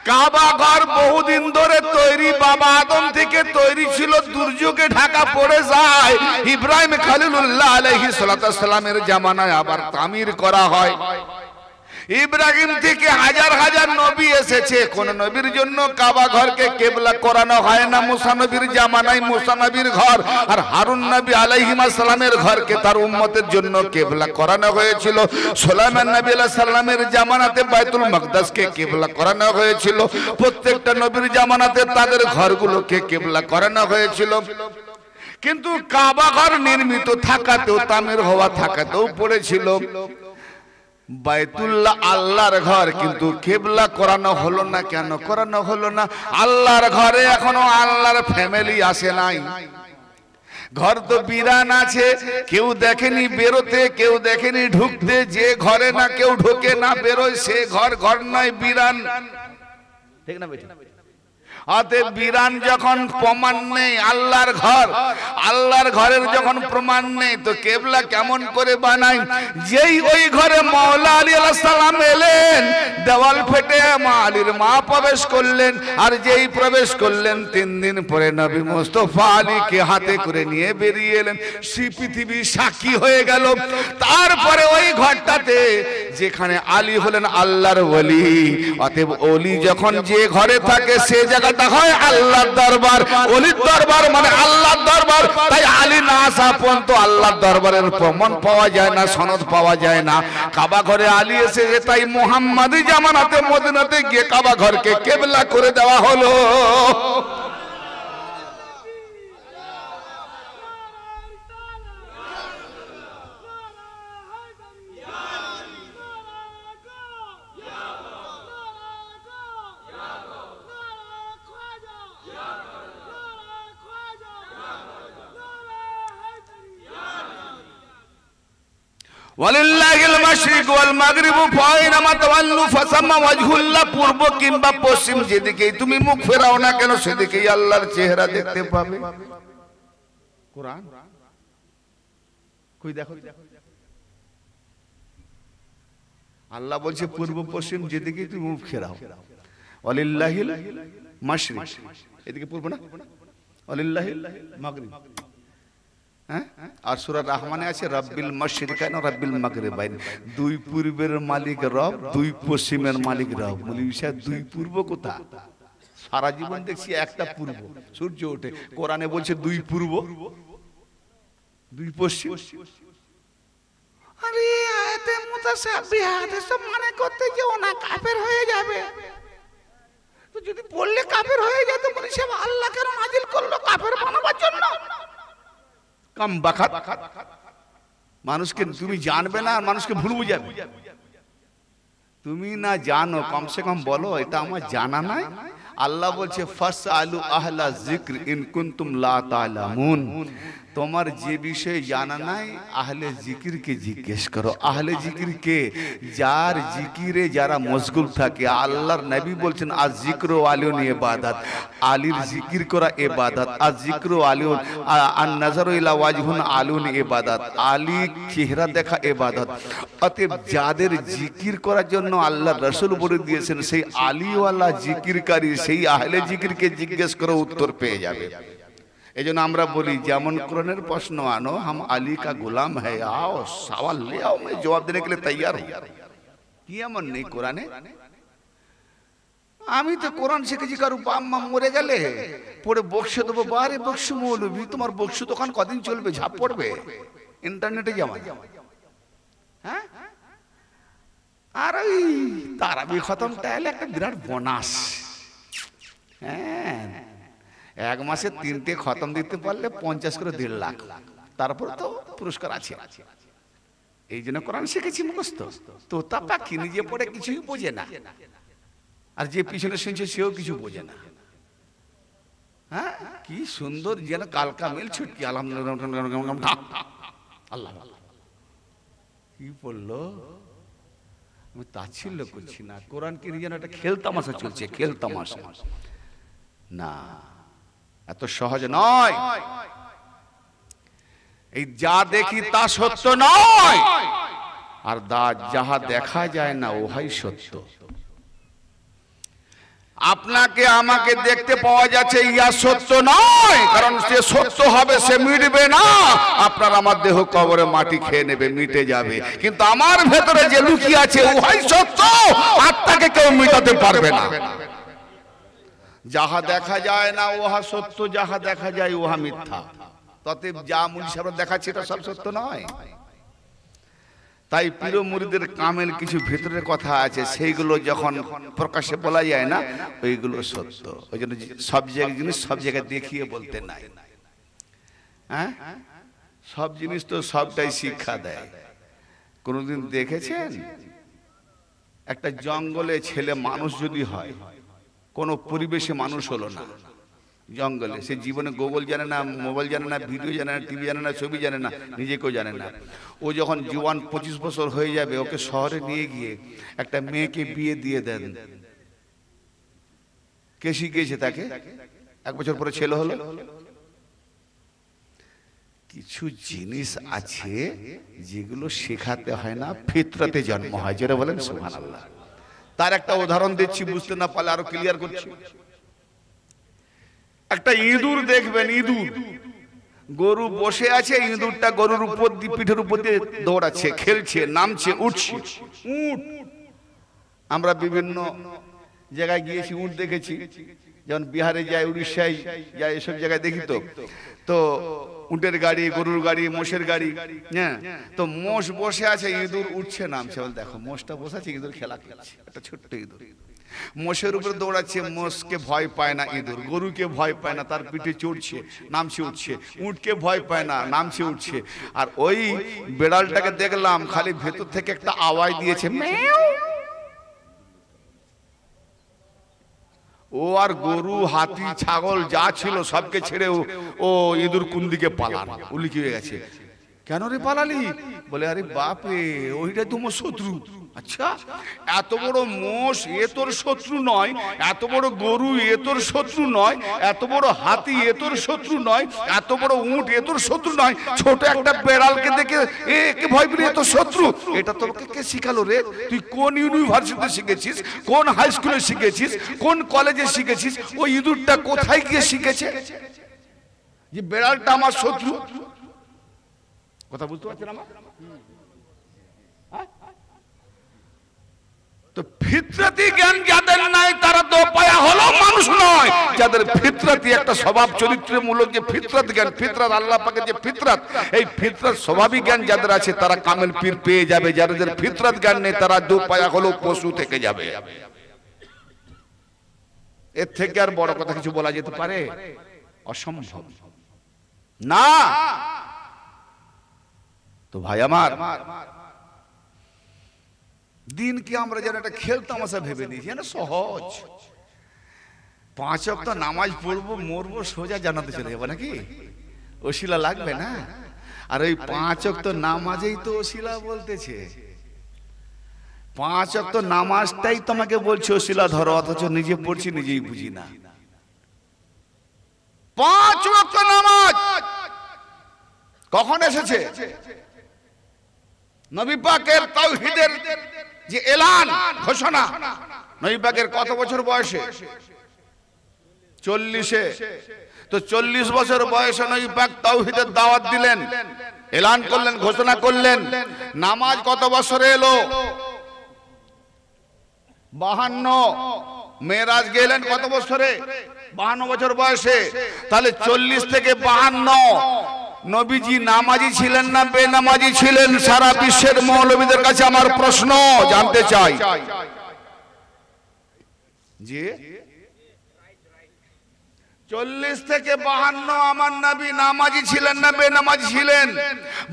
কাবা ঘর বহুদিন ধরে তৈরি, বাবা আদম থেকে তৈরি ছিল, দুর্যোগে ঢাকা পড়ে যায়। ইব্রাহিম খলিলুল্লাহ আলাইহিস সালামের জামানায় আবার তামির করা হয়। ইব্রাহিম থেকে হাজার হাজার নবী এসেছে, কোন নবীর জন্য কাবা ঘরকে কিবলা করানো হয় না। মুসা নবীর জামানায় মুসা নবীর ঘর আর হারুন নবী আলাইহিস সালামের ঘরকে তার উম্মতের জন্য কিবলা করানো হয়েছিল। সুলাইমান নবী আলাইহিস সালামের জামানাতে বাইতুল মাকদাসকে কিবলা করানো হয়েছিল। প্রত্যেকটা নবীর জামানাতে তাদের ঘরগুলোকে কিবলা করানো হয়েছিল। কিন্তু কাবা ঘর নির্মিত থাকাতেও, তামির হওয়া থাকাতেও পড়েছিল বাইতুল্লাহ আল্লাহর ঘর, কিন্তু কিবলা করানো হলো না। কেন করানো হলো না? আল্লাহর ঘরে এখনো আল্লাহর ফ্যামিলি আসে নাই। ঘর তো বিরান আছে, কেউ দেখেনি বেরোতে, কেউ দেখেনি ঢুকতে। যে ঘরে না কেউ ঢোকে না বেরোয়, সে ঘর ঘর নয়, বিরান। ঠিক না বেটি? অতএব বিরান যখন প্রমাণ নেই, আল্লাহর ঘর, আল্লাহর ঘরের যখন প্রমাণ নেই, তো কেবলা কেমন করে বানাই? যেই ওই ঘরে মাওলা আলী আলাইহিস সালাম এলেন, দেওয়াল ফেটে মা আলীর মা প্রবেশ করলেন, আর যেই প্রবেশ করলেন 3 দিন পরে নবী মুস্তাফা আলীকে হাতে করে নিয়ে বেরিয়ে এলেন। সেই পৃথিবী সাক্ষী হয়ে গেল। তারপরে ওই ঘরটাতে যেখানে আলী হলেন আল্লাহর ওলি, অতএব ওলি যখন যে ঘরে থাকে সে জায়গাটা হয় আল্লাহর দরবার। ওলির দরবার মানে আল্লাহর দরবার। তাই আলী না আসা পর্যন্ত আল্লাহর দরবারের প্রমাণ পাওয়া যায় না, সনদ পাওয়া যায় না। কাবা ঘরে আলী এসেছে, তাই মুহাম্মাদি জামানাতে মদিনাতে গিয়ে কাবা ঘরকে কিবলা করে দেওয়া হলো। ওয়ালিল্লাহিল মাশরিক ওয়াল মাগরিবু ফাইনামা তাওয়াল্লু ফাসাম্মা ওয়াজহুল্লাহ। পূর্ব কিংবা পশ্চিম যেদিকেই তুমি মুখ ফেরাও না কেন সেদিকেই আল্লাহর চেহারা দেখতে পাবে। কোরআন কই দেখো, আল্লাহ বলছে পূর্ব পশ্চিম যেদিকেই তুমি মুখ ফেরাও। ওয়ালিল্লাহিল মাশরিক, এদিকে পূর্ব না, ওয়ালিল্লাহিল মাগরিব। আর সূরা রহমানে আছে রব্বিল মাশরিকাইন ওয়া রব্বিল মাগরিবাইন। দুই পূর্বের মালিক রব, দুই পশ্চিমের মালিক রব। মুলিশা দুই পূর্ব কোথা? সারা জীবন দেখছি একটা পূর্ব, সূর্য ওঠে। কোরআনে বলছে দুই পূর্ব দুই পশ্চিম। আরে আয়াতে মুতাশাবিহাত সব মানে করতে যেও না, কাফের হয়ে যাবে। তো যদি বললে কাফের হয়ে যায় তো মুলিশা আল্লাহ কেন নাজিল করলো কাফের বানাবার জন্য? কম বাখাত মানুষকে তুমি জানবে না, মানুষকে ভুল বুঝাবে। তুমি না জানো, কমসে কম বলো এটা আমার জানা নাই। আল্লাহ বলছে ফাসআলু আহলা যিকর ইন কুনতুম লা তা'লামুন। তোমার যে বিষয়ে জানা নাই আহলে জিকিরকে জিজ্ঞেস করো। আহলে জিকির কে? যার জিকিরে যারা মশগুল থাকে। আল্লাহর নবী বলছেন আজ জিক্র আলিউন ইবাদত, আলীর জিকির করা ইবাদত। আজ জিক্র আলিউন আন নাযারু ইলা ওয়াজহুন আলিউন ইবাদত, আলী চেহারা দেখা ইবাদত। অতএব যাদের জিকির করার জন্য আল্লাহর রাসূল বলে দিয়েছেন সেই আলীওয়ালা জিকিরকারী, সেই আহলে জিকিরকে জিজ্ঞেস করো, উত্তর পেয়ে যাবে। এই জন্য আমরা বলি যেমন কোরআনের প্রশ্ন আনো, হাম আলী কা গোলাম হ্যায়, आओ सवाल ले आओ, मैं जवाब देने के लिए तैयार हूं। কি এমন নেই কোরআনে? আমি তো কোরআন শিখেছি, কারো বাম্মা মরে গেলে পড়ে বক্সে দেবো। বারে বক্স মৌলবি, তোমার বক্স দোকান কদিন চলবে? ঝাপ পড়বে ইন্টারনেটে যেমন। হ্যাঁ, আর ওই তারাবি খতমটা এলে একটা বিরাট বোনাস। হ্যাঁ, এক মাসে 3টে খতম দিতে পারলে 50 করে 1.5 লাখ, তারপর তো পুরস্কার আছে। এই জন্য কোরআন শিখেছি মুখস্থ। তো তা পাখি নিজে পড়ে কিছুই বোঝে না, আর যে পিছনে শুনছে সেও কিছু বোঝে না। হ্যাঁ, কি সুন্দর যেন কালকা মিল ছুটকি। আলহামদুলিল্লাহ, আল্লাহ কি বললো? আমি তাচ্ছিল্য করছি না, কোরআনকে নিয়ে যেন একটা খেল তামাশা চলছে, খেল তামাশা না, এত সহজ নয়। এই যা দেখি তা সত্য নয়, আর যাহা দেখা যায় না ওহাই সত্য। আপনাকে আমাকে দেখতে পাওয়া যাচ্ছে, ইয়া সত্য নয়, কারণ সে সত্য হবে সে মিটবে না। আপনার আমার দেহ কবরে মাটি খেয়ে নেবে, মিটে যাবে, কিন্তু আমার ভেতরে যে লুকিয়ে আছে ওহাই সত্য, আত্মাকে কেউ মিটাতে পারবে না। যাহা দেখা যায় না ওহা সত্য, যাহা দেখা যায় ওহা মিথ্যা। তবে যা মুনি সাহেব দেখাচ্ছে এটা সব সত্য নয়। তাই পীর মুরিদের কামেল কিছু ভেতরের কথা আছে, সেইগুলো যখন প্রকাশ্যে বলা যায় না ওইগুলো সত্য। ওই জন্য সব জায়গায় জিনিস সব জায়গায় দেখিয়ে বলতে নাই। হ্যাঁ, সব জিনিস তো সবটাই শিক্ষা দেয়। কোনদিন দেখেছেন একটা জঙ্গলে ছেলে মানুষ যদি হয়, কোন পরিবেশে মানুষ হলো না, জঙ্গলে, সে জীবনে গুগল জানে না, মোবাইল জানে না, ভিডিও জানে না, টিভি জানে না, ছবি জানে না, নিজেকেও জানে না। ও যখন জওয়ান 25 বছর হয়ে যাবে, ওকে শহরে নিয়ে গিয়ে একটা মেয়েকে বিয়ে দিয়ে দেন। কে শিখিয়েছে তাকে? 1 বছর পরে ছেলে হলো। কিছু জিনিস আছে যেগুলো শেখাতে হয় না, ফিতরাতে জন্ম হয়। যেটা বলেন সুবহানাল্লাহ। তার একটা উদাহরণ দিচ্ছি, বুঝতে না পারলে আরো ক্লিয়ার করছি। একটা ইঁদুর দেখবেন, ইঁদুর গরু বসে আছে, ইঁদুরটা গরুর উপর দিয়ে, পিঠের উপর দিয়ে দৌড়াচ্ছে, খেলছে, নামছে, উঠছে। উট, আমরা বিভিন্ন জায়গায় গিয়েছি, উট দেখেছি, যেমন বিহারে যাই, উড়িষ্যায় যাই, এসব জায়গায় দেখি। তো উটের গাড়ি, গরুর গাড়ি, মোষের গাড়ি, হ্যাঁ। তো মোষ বসে আছে, ইঁদুর উঠছে, নামছে। বল দেখো, মোষটা বসে আছে, ইঁদুর খেলা খেলছে, একটা ছোট্ট ইঁদুর মোষের উপরে দৌড়াচ্ছে। মোষকে ভয় পায় না ইঁদুর, গরুকে ভয় পায় না, তার পিঠে চড়ছে, নামছে, উঠছে। উটকে ভয় পায় না, নামছে, উঠছে। আর ওই বেড়ালটাকে দেখলাম খালি ভেতর থেকে একটা আওয়াজ দিয়েছে, ম্যাও। ও আর গরু, হাতি, ছাগল যা ছিল সবকে ছেড়ে ও ইঁদুর কোন দিকে পালান, উলিকি হয়ে গেছে। কেন রে পালালি? বলে আরে বাপ রে, ওইটা তোমার শত্রু। আচ্ছা, এত বড় মোষ এ তোর শত্রু নয়, এত বড় গরু এ তোর শত্রু নয়, এত বড় হাতি এ তোর শত্রু নয়, এত বড় উট এ তোর শত্রু নয়, ছোট একটা বেড়ালকে দেখে একে ভয় পেয়ে তোর শত্রু। এটা তোকে কে শিখালো রে? তুই কোন ইউনিভার্সিটিতে শিখেছিস, কোন হাই স্কুলে শিখেছিস, কোন কলেজে শিখেছিস? ওই ইঁদুরটা কোথায় গিয়ে শিখেছে যে বেড়ালটা আমার শত্রু? কথা বুঝতে পারছেন আমার? তো ফিতরাতি জ্ঞান যাদের নাই তারা দোপায়া হলো মানুষ নয়। যাদের ফিতরাতি একটা স্বভাব চরিত্রের মূলক যে ফিতরাত জ্ঞান, ফিতরাত আল্লাহ পাকের যে ফিতরাত, এই ফিতরাত স্বভাবিক জ্ঞান যাদের আছে তারা কামেল পীর পেয়ে যাবে। যাদের ফিতরাত জ্ঞান নেই তারা দোপায়া হলো পশু থেকে যাবে। এর থেকে আর বড় কথা কিছু বলা যেতে পারে? অসম্ভব না। তো ভাই আমার, দিনকে আমরা যেন একটা খেল তামাশা ভেবে নিয়েছি, না সহজ। 5 ওয়াক্ত নামাজ পড়বো, মরবো, সোজা জান্নাতে চলে যাবো, নাকি? ওসিলা লাগবে না? আর ওই 5 ওয়াক্ত নামাজেই তো ওসিলা বলতেছে। 5 ওয়াক্ত নামাজটাই তোমাকে বলছে ওসিলা ধরো, অথচ নিজে পড়ছি নিজেই বুঝি না। 5 ওয়াক্ত নামাজ কখন এসেছে? নবী পাকের তাওহীদের যে এলান, ঘোষণা, নবী পাকের কত বছর বয়সে? 40-এ। তো 40 বছর বয়সে নবী পাক তাওহীদের দাওয়াত দিলেন, এলান করলেন, ঘোষণা করলেন। নামাজ কত বছরে এলো? 52। মেরাজ গেলেন কত বছরে? 52 বছর বয়সে। তাহলে 40 থেকে 52 নবীজি নামাজি ছিলেন না বেনামাজি ছিলেন? সারা বিশ্বের মৌলবীদের কাছে আমার প্রশ্ন, জানতে চাই যে 40 থেকে 52 আমার নবী নামাজি ছিলেন না বেনামাজি ছিলেন?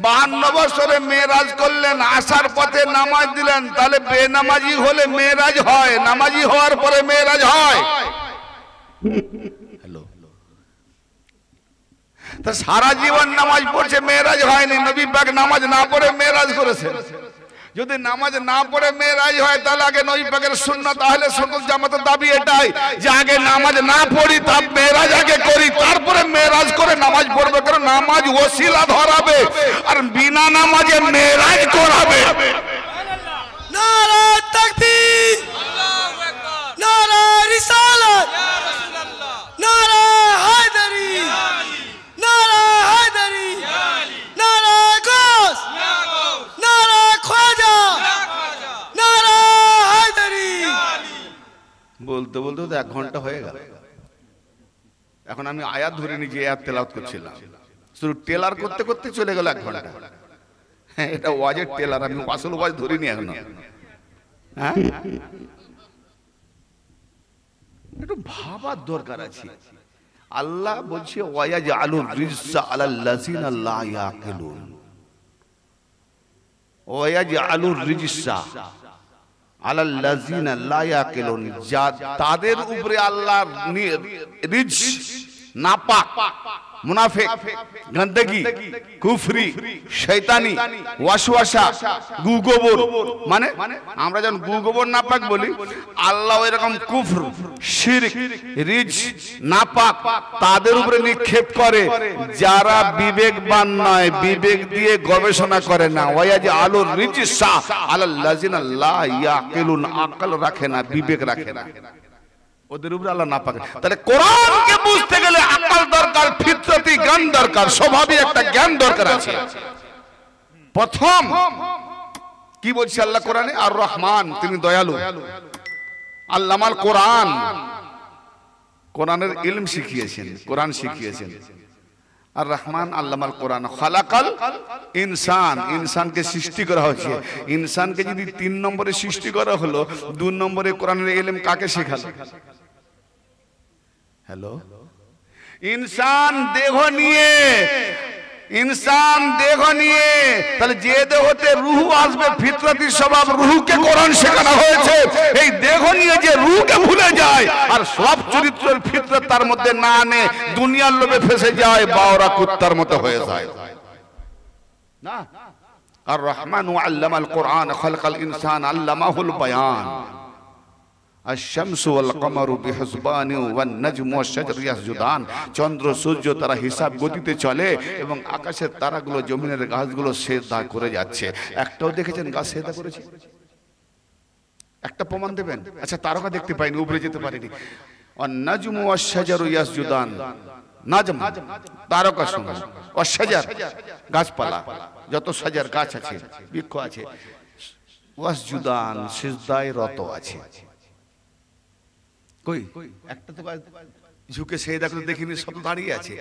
52 বছরে মেরাজ করলেন, আসার পথে নামাজ দিলেন। তাহলে বেনামাজি হলে মেরাজ হয়, নামাজি হওয়ার পরে মেরাজ হয়। হ্যালো, তা সারা জীবন নামাজ পড়ছে, মেরাজ হয়নি। নবী পাক নামাজ না পড়ে মেরাজ করেছে। যদি নামাজ না পড়ে মেরাজ হয় তাহলে আগে নবী পাকের সুন্নাত, আহলে সুন্নাত জামাতের দাবি এটাই যে আগে নামাজ না পড়ি, তার মেরাজ আগে করি, তারপরে মেরাজ করে নামাজ পড়বে। কারণ নামাজ ওসিলা ধরাবে, আর বিনা নামাজে মেরাজ করাবে। নারে তাকবীর, আল্লাহু আকবার, নারে রিসালাত, ইয়া রাসূলুল্লাহ, নারে হায়দারি, ইয়া আলী, নারে হায়দারি, ইয়া আলী, নারে গাস, ইয়া গাস, নারে খাজা, ইয়া খাজা, নারে হায়দারি, ইয়া আলী। বলতে বলতে তো 1 ঘন্টা হয়ে গেল। এখন আমি আয়াত ধরে নিজে আয়াত তেলাওয়াত করছিলাম, শুধু টেলার করতে করতে চলে গেল 1 ঘন্টা। হ্যাঁ, এটা ওয়াজের টেলার, আমি আসল ওয়াজ ধরিনি এখনো। হ্যাঁ, একটু ভাবার দরকার আছে। আল্লাহ বলছে ওয়ায়াজআলুর রিজসা আলাল্লাযিনা লা ইয়াকিলুন, ওয়ায়াজআলুর রিজসা আলাল্লাযিনা লা ইয়াকিলুন, যা তাদের উপরে আল্লাহর রিজ, নাপাক মুনাফিক, গন্দগি, কুফরি, শয়তানি, ওয়াসওয়াসা, গুগোবর, মানে আমরা যখন গুগোবর নাপাক বলি, আল্লাহ এরকম কুফর, শিরক, রিজ, নাপাক তাদের উপরে নিক্ষেপ করে যারা বিবেকবান নয়, বিবেক দিয়ে গবেষণা করে না। ওয়াজ আলুর রিজসা আলাল্লাযিনা লা ইয়াকিলুন, আকল রাখে না, বিবেক রাখে না, ওদের উপরে আল্লাহ না পাকে। তাহলে কোরআনকে বুঝতে গেলে আকল দরকার, ফিতরতি জ্ঞান দরকার, স্বভাবে একটা জ্ঞান দরকার আছে। প্রথম কি বলছে আল্লাহ কোরআনে? আর রহমান, তিনি দয়ালু। আল্লামাল কোরআন, কোরআনের ইলম শিখিয়েছেন, কোরআন শিখিয়েছেন। আর রহমান আল্লামাল কোরআন, খালাকাল ইনসান, ইনসানকে সৃষ্টি করা হয়েছে। ইনসানকে যদি 3 নম্বরে সৃষ্টি করা হলো, 2 নম্বরে কোরআনের ইলম কাকে শেখালো? হ্যালো, ইনসান দেহ নিয়ে, ইনসান দেহ নিয়ে, তাহলে যে দেহতে রূহ আসবে, ফিতরতি স্বভাব, রূহকে কোরআন শেখানো হয়েছে। এই দেহ নিয়ে যে রূহকে ভুলে যায় আর সব চরিত্রের ফিতরত তার মধ্যে না আনে, দুনিয়ার লোভে ফেসে যায়, বাওরা কুত্তার মতো হয়ে যায় না। আর রহমান আল্লামাল কোরআন, খালাকাল ইনসান, আল্লামাহুল বায়ান। আশ-শামসু ওয়াল কমারু বিহিসবানি ওয়ান নাজমু ওয়াশ-শাজারু ইয়াসজুদান, চন্দ্র সূর্য তারা হিসাব গতিতে চলে এবং আকাশের তারাগুলো, জমিনের গাছগুলো সিজদা করে যাচ্ছে। একটাও দেখেছেন গাছ সিজদা করেছে? একটা প্রমাণ দেবেন? আচ্ছা, তারকা দেখতে পাইনি, উপরে যেতে পারেনি। ওয়ান নাজমু ওয়াশ-শাজারু ইয়াসজুদান, নাজম তারকা সমূহ, ওয়াশ-শাজার গাছপালা, যত শাজার গাছ আছে, বৃক্ষ আছে, ওয়াসজুদান সিজদায় রত আছে। কই একটা তো ঝুঁকে সেজদা করে দেখিনি, সব দাঁড়িয়ে আছে।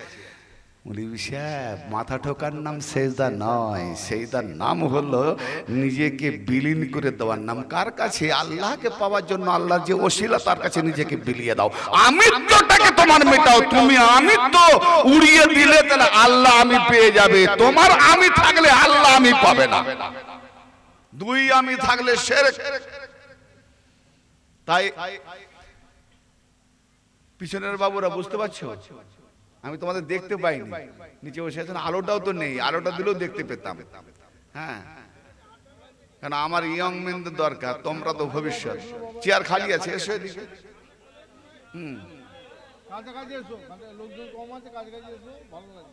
মৌলভী সাহেব, মাথা ঠোকার নাম সেজদা নয়, সেজদার নাম হলো নিজেকে বিলীন করে দেওয়ার নাম। কার কাছে? আল্লাহকে পাওয়ার জন্য আল্লাহর যে ওসিলা, তার কাছে নিজেকে বিলিয়ে দাও। আমিত্বটাকে তোমার মেটাও। তুমি আমিত্ব উড়িয়ে দিলে তাহলে আল্লাহ আমি পেয়ে যাবে, তোমার আমি থাকলে আল্লাহ আমি পাবে না। 2 আমি থাকলে শিরক। তাই পিছনের বাবুরা বুঝতে পারছো, আমি তোমাদের দেখতে পাইনি, নিচে বসে আছেন, আলোটাও তো নেই, আলোটা দিলেও দেখতে পেতাম। হ্যাঁ, কারণ আমার ইয়ং মেনদের দরকার, তোমরা তো ভবিষ্যৎ। চেয়ার খালি আছে, এসো এদিকে। কাছাকাছি এসো, লোকজন কম আছে, কাছাকাছি এসো, ভালো লাগে।